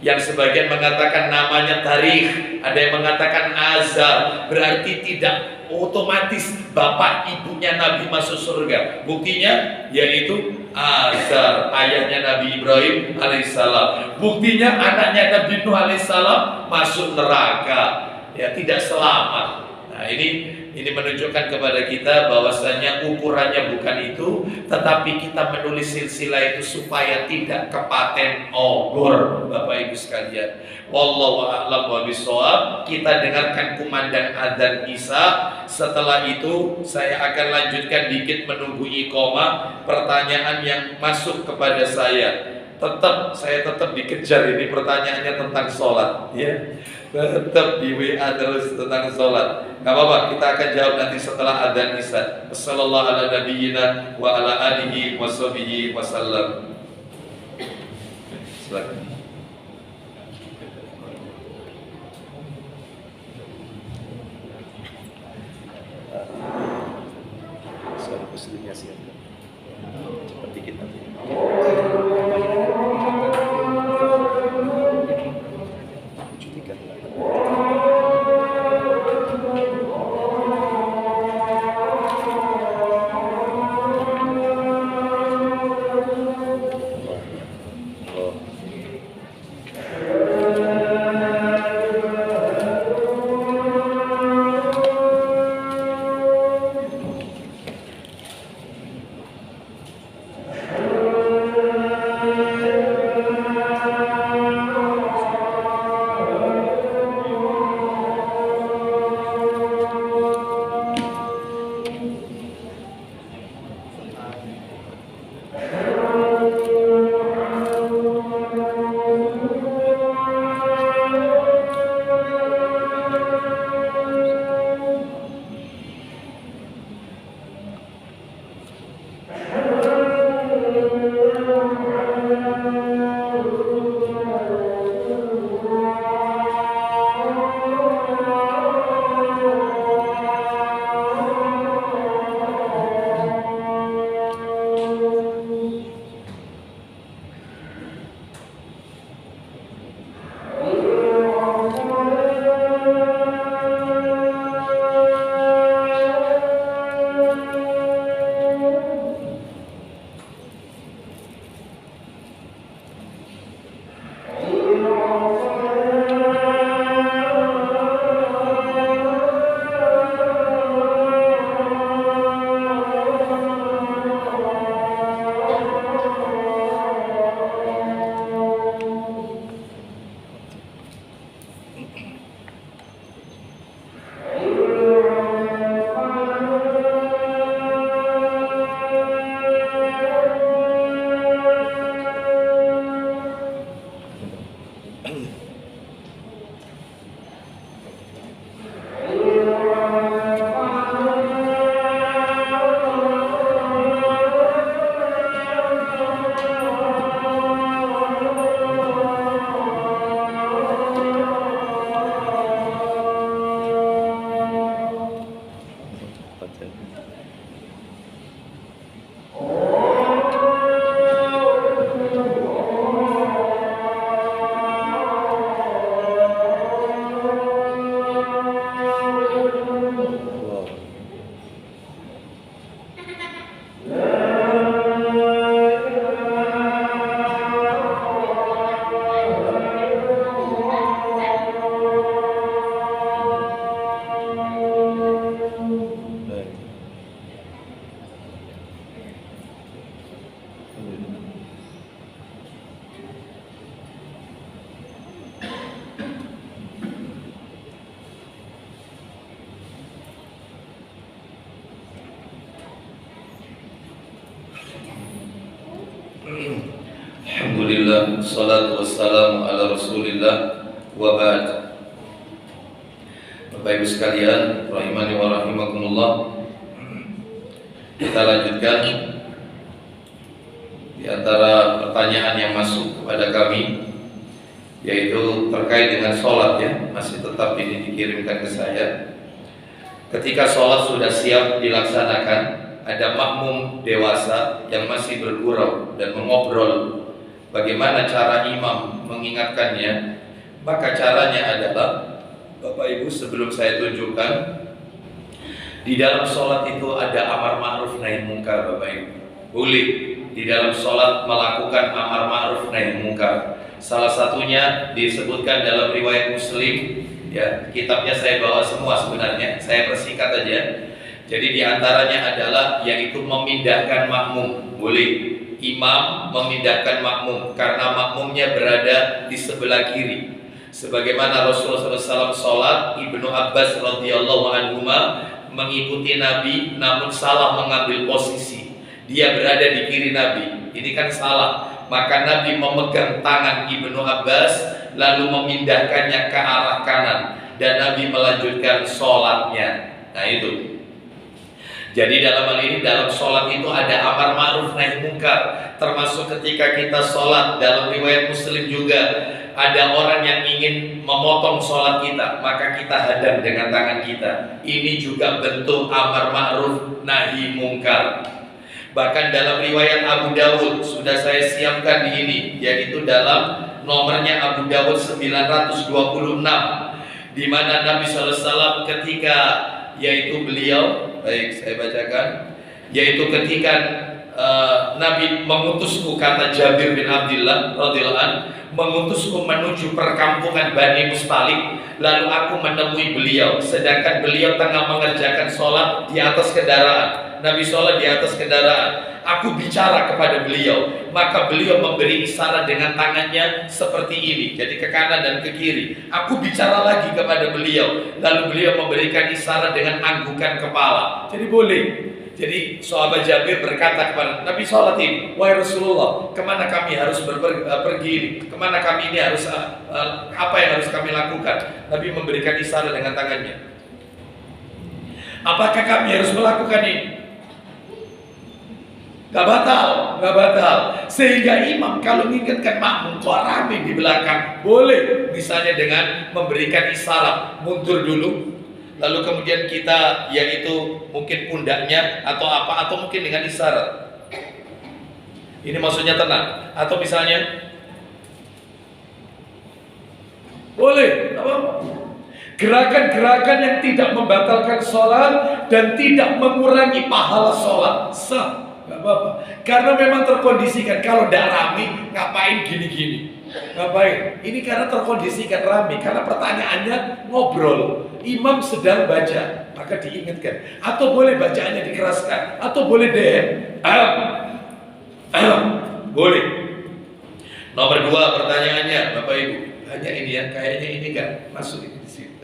B: Yang sebagian mengatakan namanya Tarikh, ada yang mengatakan Azar. Berarti tidak otomatis bapak ibunya Nabi masuk surga. Buktinya yaitu Azar, ayahnya Nabi Ibrahim alaihissalam. Buktinya anaknya Nabi Nuh alaihissalam masuk neraka. Ya, tidak selamat. Nah, ini menunjukkan kepada kita bahwasanya ukurannya bukan itu, tetapi kita menulis silsilah itu supaya tidak kepaten obor, Bapak Ibu sekalian. Wallahu a'lam bishawab. Kita dengarkan kumandang adzan Isya. Setelah itu saya akan lanjutkan dikit menunggu iqamah. Pertanyaan yang masuk kepada saya tetap dikejar, ini pertanyaannya tentang sholat, ya. Tetap di WA terus tentang sholat. Gak apa-apa, kita akan jawab nanti setelah adzan Isya. Wassallallahu ala nabiyyina wa ala alihi wa sahbihi wasallam. Silakan. Suara muslimnya siapa? Cepat dikit nanti. Alhamdulillah, salatu wassalamu ala rasulillah wa ba'd. Bapak Ibu sekalian, rahimani wa rahimakumullah. Kita lanjutkan di antara pertanyaan yang masuk kepada kami, yaitu terkait dengan sholat ya. Masih tetap ini dikirimkan ke saya. Ketika sholat sudah siap dilaksanakan, ada makmum dewasa yang masih bergurau dan mengobrol bagaimana cara imam mengingatkannya. Maka caranya adalah, Bapak Ibu, sebelum saya tunjukkan, di dalam sholat itu ada amar ma'ruf nahi mungkar. Bapak Ibu, boleh di dalam sholat melakukan amar ma'ruf nahi mungkar. Salah satunya disebutkan dalam riwayat Muslim ya, kitabnya saya bawa semua sebenarnya, saya persingkat aja. Jadi diantaranya adalah yaitu memindahkan makmum. Boleh imam memindahkan makmum karena makmumnya berada di sebelah kiri. Sebagaimana Rasulullah SAW sholat, Ibnu Abbas radhiyallahu anhu mengikuti Nabi namun salah mengambil posisi. Dia berada di kiri Nabi. Ini kan salah. Maka Nabi memegang tangan Ibnu Abbas lalu memindahkannya ke arah kanan dan Nabi melanjutkan sholatnya. Nah itu. Jadi dalam hal ini, dalam sholat itu ada amar ma'ruf nahi mungkar. Termasuk ketika kita sholat, dalam riwayat Muslim juga ada orang yang ingin memotong sholat kita, maka kita hadang dengan tangan kita. Ini juga bentuk amar ma'ruf nahi mungkar. Bahkan dalam riwayat Abu Dawud, sudah saya siapkan di ini, yaitu dalam nomornya Abu Dawud 926, di mana Nabi SAW ketika, yaitu beliau, baik saya bacakan, yaitu ketika Nabi mengutusku, kata Jabir bin Abdullah radhiyallahu anhu, mengutusku menuju perkampungan Bani Mustalik, lalu aku menemui beliau sedangkan beliau tengah mengerjakan sholat di atas kendaraan. Nabi sholat di atas kendaraan. Aku bicara kepada beliau, maka beliau memberi isyarat dengan tangannya seperti ini, jadi ke kanan dan ke kiri. Aku bicara lagi kepada beliau, lalu beliau memberikan isyarat dengan anggukan kepala. Jadi boleh. Jadi sahabat Jabir berkata kepada Nabi sholat ini, wahai Rasulullah, kemana kami harus pergi ini? Kemana kami ini harus apa yang harus kami lakukan? Nabi memberikan isyarat dengan tangannya. Apakah kami harus melakukan ini? Gak batal. Sehingga imam kalau mengingatkan makmum kok rame di belakang, boleh misalnya dengan memberikan isyarat mundur dulu, lalu kemudian kita yaitu mungkin pundaknya atau apa, atau mungkin dengan isyarat. Ini maksudnya tenang. Atau misalnya boleh apa? Gerakan-gerakan yang tidak membatalkan sholat dan tidak mengurangi pahala sholat sah. Gak apa-apa, karena memang terkondisikan. Kalau tidak rame, ngapain gini-gini? Ngapain? Ini karena terkondisikan rame. Karena pertanyaannya ngobrol, imam sedang baca, maka diingatkan. Atau boleh bacaannya dikeraskan, atau boleh DM. Boleh. Nomor 2 pertanyaannya, Bapak Ibu, hanya ini ya, kayaknya ini enggak masuk di sini.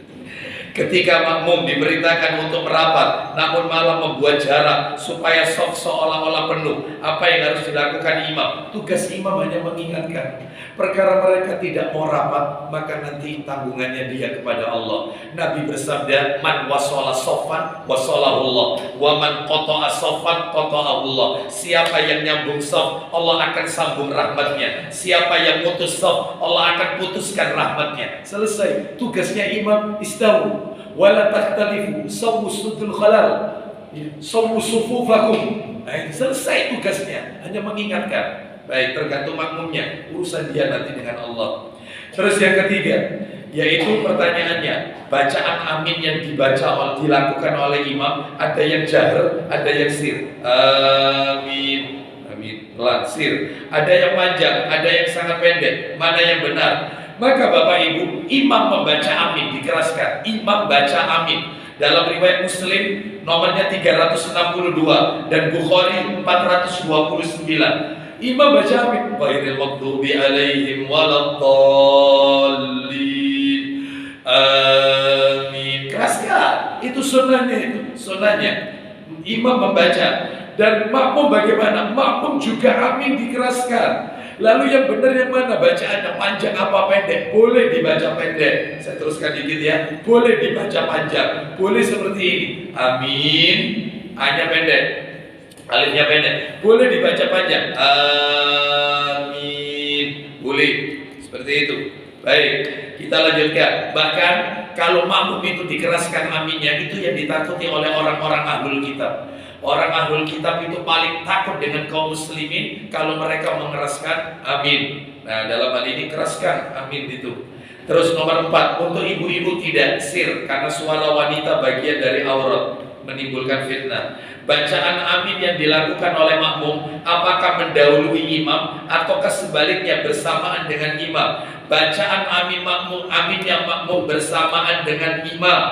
B: Ketika makmum diperintahkan untuk merapat, namun malah membuat jarak supaya saf seolah-olah penuh, apa yang harus dilakukan imam? Tugas imam hanya mengingatkan. Perkara mereka tidak mau rapat, maka nanti tanggungannya dia kepada Allah. Nabi bersabda, man wasola sofan wasolahullah, wa man qata'a sofan qata'ahullah. Siapa yang nyambung saf, Allah akan sambung rahmatnya. Siapa yang putus saf, Allah akan putuskan rahmatnya. Selesai. Tugasnya imam, istawu wala takhtalifu, sawu sudul khalal, sawu sufufakum. Selesai tugasnya, hanya mengingatkan. Baik, tergantung makmumnya, urusan dia nanti dengan Allah. Terus yang ketiga, yaitu pertanyaannya, bacaan amin yang dilakukan oleh imam, ada yang jahar, ada yang sir. Amin, amin, pelan, sir. Ada yang panjang, ada yang sangat pendek. Mana yang benar? Maka Bapak Ibu, imam membaca amin, dikeraskan. Imam baca amin. Dalam riwayat Muslim nomornya 362 dan Bukhari 429. Imam baca amin, ghairil maghdubi alaihim waladdallin. Amin. Keraskan. Itu sunnahnya, Imam membaca. Dan makmum bagaimana? Makmum juga amin dikeraskan. Lalu yang benar yang mana? Bacaannya panjang apa pendek? Boleh dibaca pendek. Saya teruskan dikit ya. Boleh dibaca panjang. Boleh seperti ini. Amin. A-nya pendek. Alifnya pendek. Boleh dibaca panjang. Amin. Boleh. Seperti itu. Baik. Kita lanjutkan. Bahkan kalau makmum itu dikeraskan aminnya, itu yang ditakuti oleh orang-orang ahlul kitab. Orang ahlul kitab itu paling takut dengan kaum muslimin kalau mereka mengeraskan amin. Nah, dalam hal ini keraskan amin itu. Terus nomor 4, untuk ibu-ibu tidak sir karena suara wanita bagian dari aurat menimbulkan fitnah. Bacaan amin yang dilakukan oleh makmum apakah mendahului imam ataukah sebaliknya bersamaan dengan imam? Bacaan amin yang makmum bersamaan dengan imam.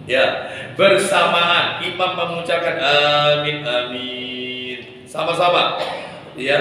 B: Ya, bersamaan imam mengucapkan amin amin sama-sama. Ya,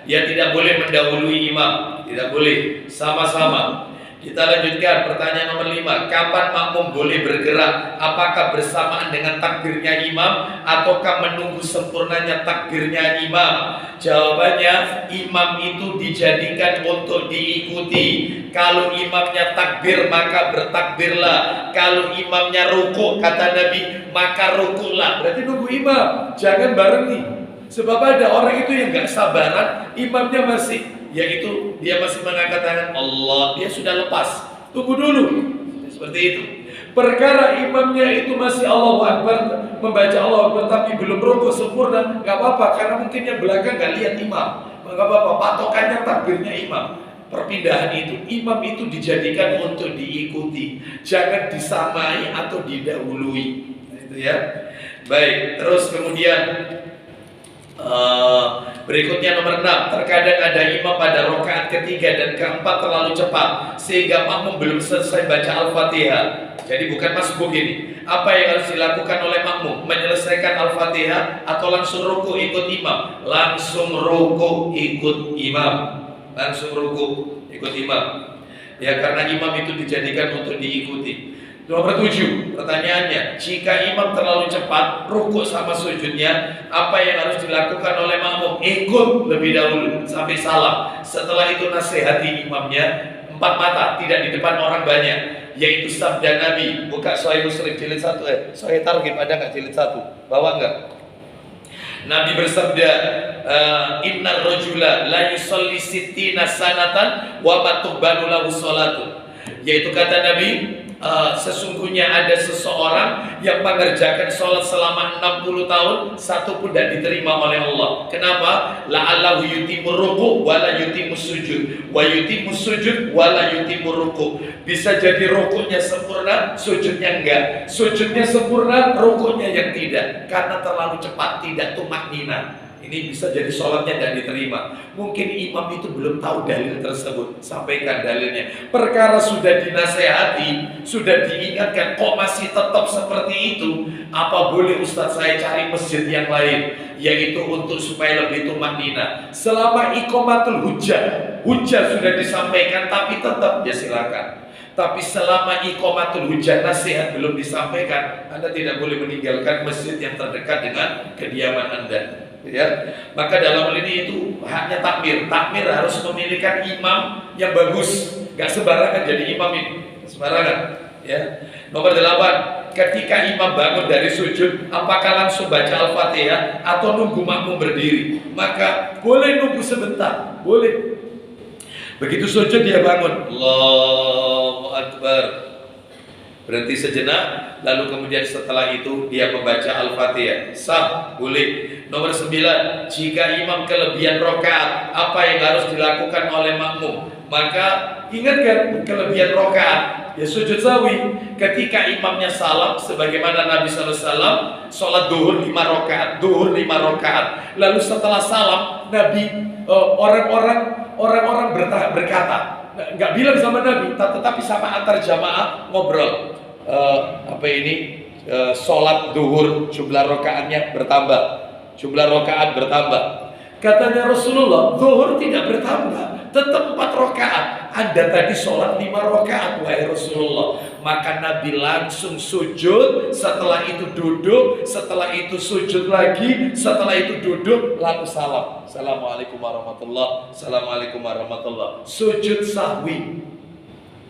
B: dia tidak boleh mendahului imam, tidak boleh, sama-sama. Kita lanjutkan pertanyaan nomor 5. Kapan makmum boleh bergerak? Apakah bersamaan dengan takbirnya imam ataukah menunggu sempurnanya takbirnya imam? Jawabannya, imam itu dijadikan untuk diikuti. Kalau imamnya takbir maka bertakbirlah. Kalau imamnya ruku kata Nabi maka rukulah. Berarti nunggu imam, jangan barengi. Sebab ada orang itu yang gak sabaran, imamnya masih, yaitu dia masih mengangkat tangan Allah, dia sudah lepas. Tunggu dulu. Seperti itu. Perkara imamnya itu masih Allahu Akbar, membaca Allahu Akbar tapi belum rukuk sempurna, gak apa-apa, karena mungkin yang belakang gak lihat imam. Gak apa-apa, patokannya takbirnya imam. Perpindahan itu, imam itu dijadikan untuk diikuti, jangan disamai atau didahului. Itu ya. Baik, terus kemudian berikutnya nomor 6. Terkadang ada imam pada rakaat ketiga dan keempat terlalu cepat sehingga makmum belum selesai baca Al-Fatihah. Jadi bukan masbuk ini. Apa yang harus dilakukan oleh makmum? Menyelesaikan Al-Fatihah atau langsung ruku ikut imam? Langsung ruku ikut imam. Langsung ruku ikut imam. Ya, karena imam itu dijadikan untuk diikuti. Nomor 7, pertanyaannya, jika imam terlalu cepat rukuk sama sujudnya, apa yang harus dilakukan oleh makmum? Ikut lebih dahulu sampai salam. Setelah itu nasihati imamnya 4 mata, tidak di depan orang banyak, yaitu sabda Nabi. Buka Sahih Muslim jilid 1, Sahih Targhib ada nggak jilid 1? Bawa nggak? Nabi bersabda, innar rajula la yusalli sittina sanatan wa matuqbalu lahu salatun. Yaitu kata Nabi, sesungguhnya ada seseorang yang mengerjakan sholat selama 60 tahun, satu pun tidak diterima oleh Allah. Kenapa? La'allahu yutimur ruku' wa la yutimus sujud wa yutimus sujud wa la yutimur ruku'. Bisa jadi rukuknya sempurna, sujudnya enggak. Sujudnya sempurna, rukuknya yang tidak. Karena terlalu cepat, tidak tumaknina. Ini bisa jadi sholatnya tidak diterima. Mungkin imam itu belum tahu dalil tersebut. Sampaikan dalilnya. Perkara sudah dinasehati, sudah diingatkan, kok masih tetap seperti itu? Apa boleh Ustadz saya cari masjid yang lain? Yaitu untuk supaya lebih tumaknina. Selama iqamatul hujjah sudah disampaikan tapi tetap, ya silakan. Tapi selama iqamatul hujjah nasihat belum disampaikan, Anda tidak boleh meninggalkan masjid yang terdekat dengan kediaman Anda. Ya, maka dalam hal ini itu haknya takmir. Takmir harus memilihkan imam yang bagus, gak sembarangan jadi imam ini, sembarangan. Ya. Nomor 8, ketika imam bangun dari sujud, apakah langsung baca Al-Fatihah atau nunggu makmum berdiri? Maka boleh nunggu sebentar, boleh. Begitu sujud dia bangun, Allahu Akbar, berhenti sejenak, lalu kemudian setelah itu dia membaca Al-Fatihah, sah, boleh. Nomor 9, jika imam kelebihan rakaat, apa yang harus dilakukan oleh makmum? Maka ingatkan kelebihan rakaat, ya sujud sawi. Ketika imamnya salam, sebagaimana Nabi SAW, sholat duhur 5 rakaat. Lalu setelah salam, Nabi orang-orang berkata, nggak bilang sama Nabi, tetapi sama antar jamaah ngobrol. Sholat duhur jumlah rakaatnya bertambah. Katanya Rasulullah, zuhur tidak bertambah, tetap 4 rakaat. Anda tadi sholat 5 rakaat, wahai Rasulullah. Maka Nabi langsung sujud, setelah itu duduk, setelah itu sujud lagi, setelah itu duduk, lalu salam. Assalamualaikum warahmatullah, assalamualaikum warahmatullah. Sujud sahwi.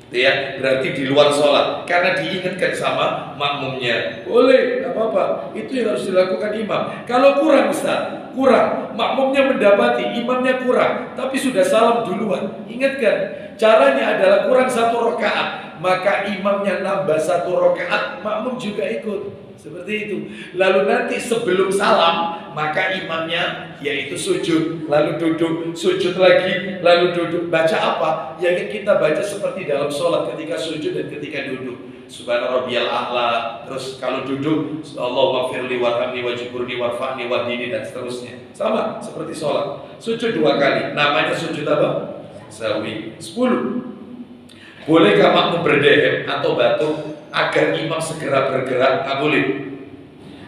B: Ya, berarti di luar sholat, karena diingatkan sama makmumnya. Boleh, nggak apa-apa. Itu yang harus dilakukan imam. Kalau kurang, Ustaz, kurang, makmumnya mendapati imamnya kurang, tapi sudah salam duluan. Ingatkan, caranya adalah kurang 1 rakaat, maka imamnya nambah 1 rakaat, makmum juga ikut. Seperti itu. Lalu nanti sebelum salam, maka imamnya yaitu sujud, lalu duduk, sujud lagi, lalu duduk. Baca apa? Yang kita baca seperti dalam sholat ketika sujud dan ketika duduk. Subhana rabbiyal a'la. Terus kalau duduk, Allahumma firli warhamni wajburni warfa'ni wahdini, dan seterusnya. Sama seperti sholat. Sujud 2 kali. Namanya sujud apa? Sahwi. 10. Bolehkah makmum berdehem atau batuk agar imam segera bergerak? Nggak boleh.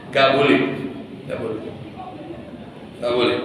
B: Nggak boleh. Nggak boleh. Nggak boleh.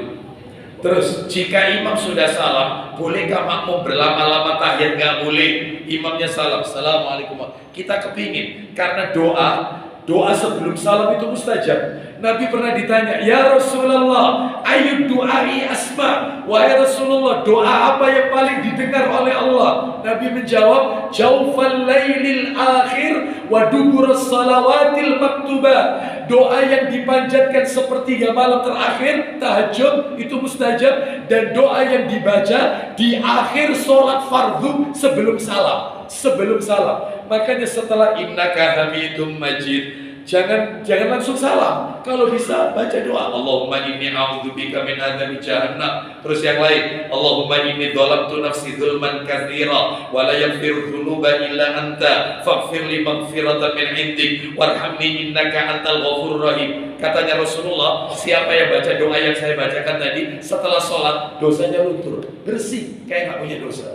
B: Terus jika imam sudah salam, bolehkah makmum berlama-lama tahiyat? Nggak boleh. Imamnya salam, assalamualaikum. Kita kepingin, karena doa sebelum salam itu mustajab. Nabi pernah ditanya, ya Rasulullah, ayu du'ai asma. Wahai Rasulullah, doa apa yang paling didengar oleh Allah? Nabi menjawab, jaufal lailil akhir wa duburus salawatil maktubah. Doa yang dipanjatkan sepertiga malam terakhir, tahajud, itu mustajab. Dan doa yang dibaca di akhir sholat fardu sebelum salam. Sebelum salam. Makanya setelah innaka hamidum majid, Jangan langsung salam. Kalau bisa baca doa, Allahumma inni a'udzubika min adzabi jahannam. Terus yang lain, Allahumma inni dhalamtu nafsi dzulman katsira wa la yaghfiru dzunuba illa anta faghfir li maghfiratan min 'indik warhamni innaka antal ghafurur rahim. Katanya Rasulullah, siapa yang baca doa yang saya bacakan tadi setelah sholat, dosanya luntur, bersih, kayak nggak punya dosa.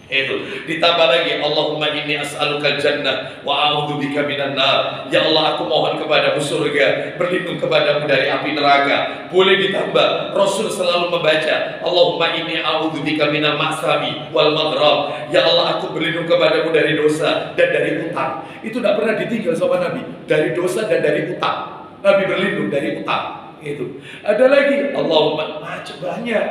B: Itu ditambah lagi, Allahumma inni as'alukal jannah wa a'udzubika minan nar. Ya Allah, aku mohon kepadamu surga, berlindung kepadamu dari api neraka. Boleh ditambah, Rasul selalu membaca Allahumma inni a'udzubika minal ma'sami wal maghrab. Ya Allah, aku berlindung kepadamu dari dosa dan dari utang. Itu tidak pernah ditinggal sama Nabi, dari dosa dan dari utang. Nabi berlindung dari utang. Itu ada lagi, Allahumma, macam banyak.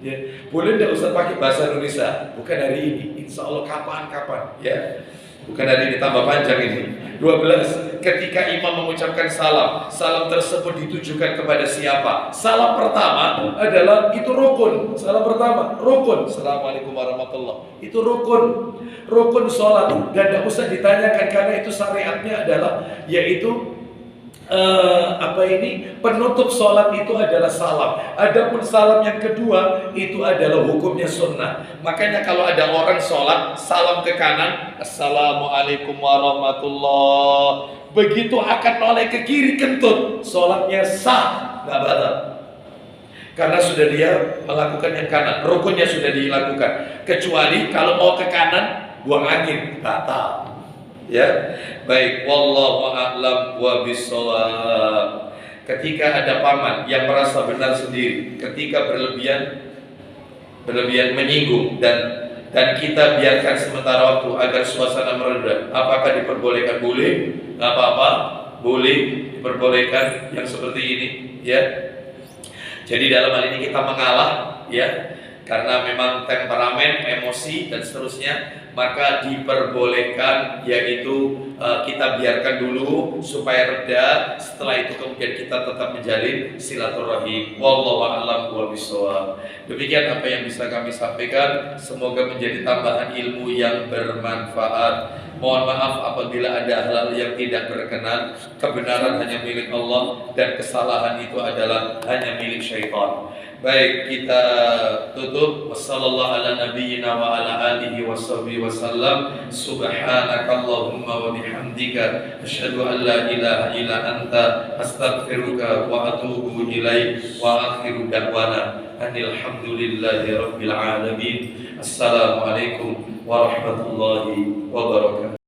B: Ya, boleh tidak Ustaz pakai bahasa Indonesia? Bukan hari ini, insya Allah kapan-kapan, ya. Bukan hari ini, tambah panjang ini. 12. Ketika imam mengucapkan salam, salam tersebut ditujukan kepada siapa? Salam pertama adalah itu rukun. Salam pertama rukun. Assalamualaikum warahmatullah. Itu rukun sholat, dan tidak usah ditanyakan karena itu syariatnya adalah yaitu penutup sholat itu adalah salam. Adapun salam yang kedua itu adalah hukumnya sunnah. Makanya kalau ada orang sholat salam ke kanan, assalamualaikum warahmatullah, begitu akan noleh ke kiri kentut, sholatnya sah, nggak batal. Karena sudah dia melakukan yang kanan, rukunnya sudah dilakukan. Kecuali kalau mau ke kanan, buang angin, batal. Ya, baik, wallahu a'lam wa bissawab. Ketika ada paman yang merasa benar sendiri, ketika berlebihan menyinggung dan kita biarkan sementara waktu agar suasana mereda, apakah diperbolehkan? Boleh, nggak apa-apa, boleh diperbolehkan yang seperti ini, ya. Jadi dalam hal ini kita mengalah, ya, karena memang temperamen, emosi dan seterusnya, maka diperbolehkan yaitu kita biarkan dulu supaya reda. Setelah itu kemudian kita tetap menjalin silaturahim. Wallahu a'lam bishawab. Demikian apa yang bisa kami sampaikan, semoga menjadi tambahan ilmu yang bermanfaat. Mohon maaf apabila ada hal yang tidak berkenan. Kebenaran hanya milik Allah dan kesalahan itu adalah hanya milik syaitan. Baik, kita tutup. Wassallallahu ala nabiyyina wa ala alihi washabihi wasallam. Subhanakallahumma wa bihamdika asyhadu an la ilaha illa anta astaghfiruka wa atubu ilaik. Wa akhiru da'wana alhamdulillahi rabbil alamin. Assalamualaikum warahmatullahi wabarakatuh.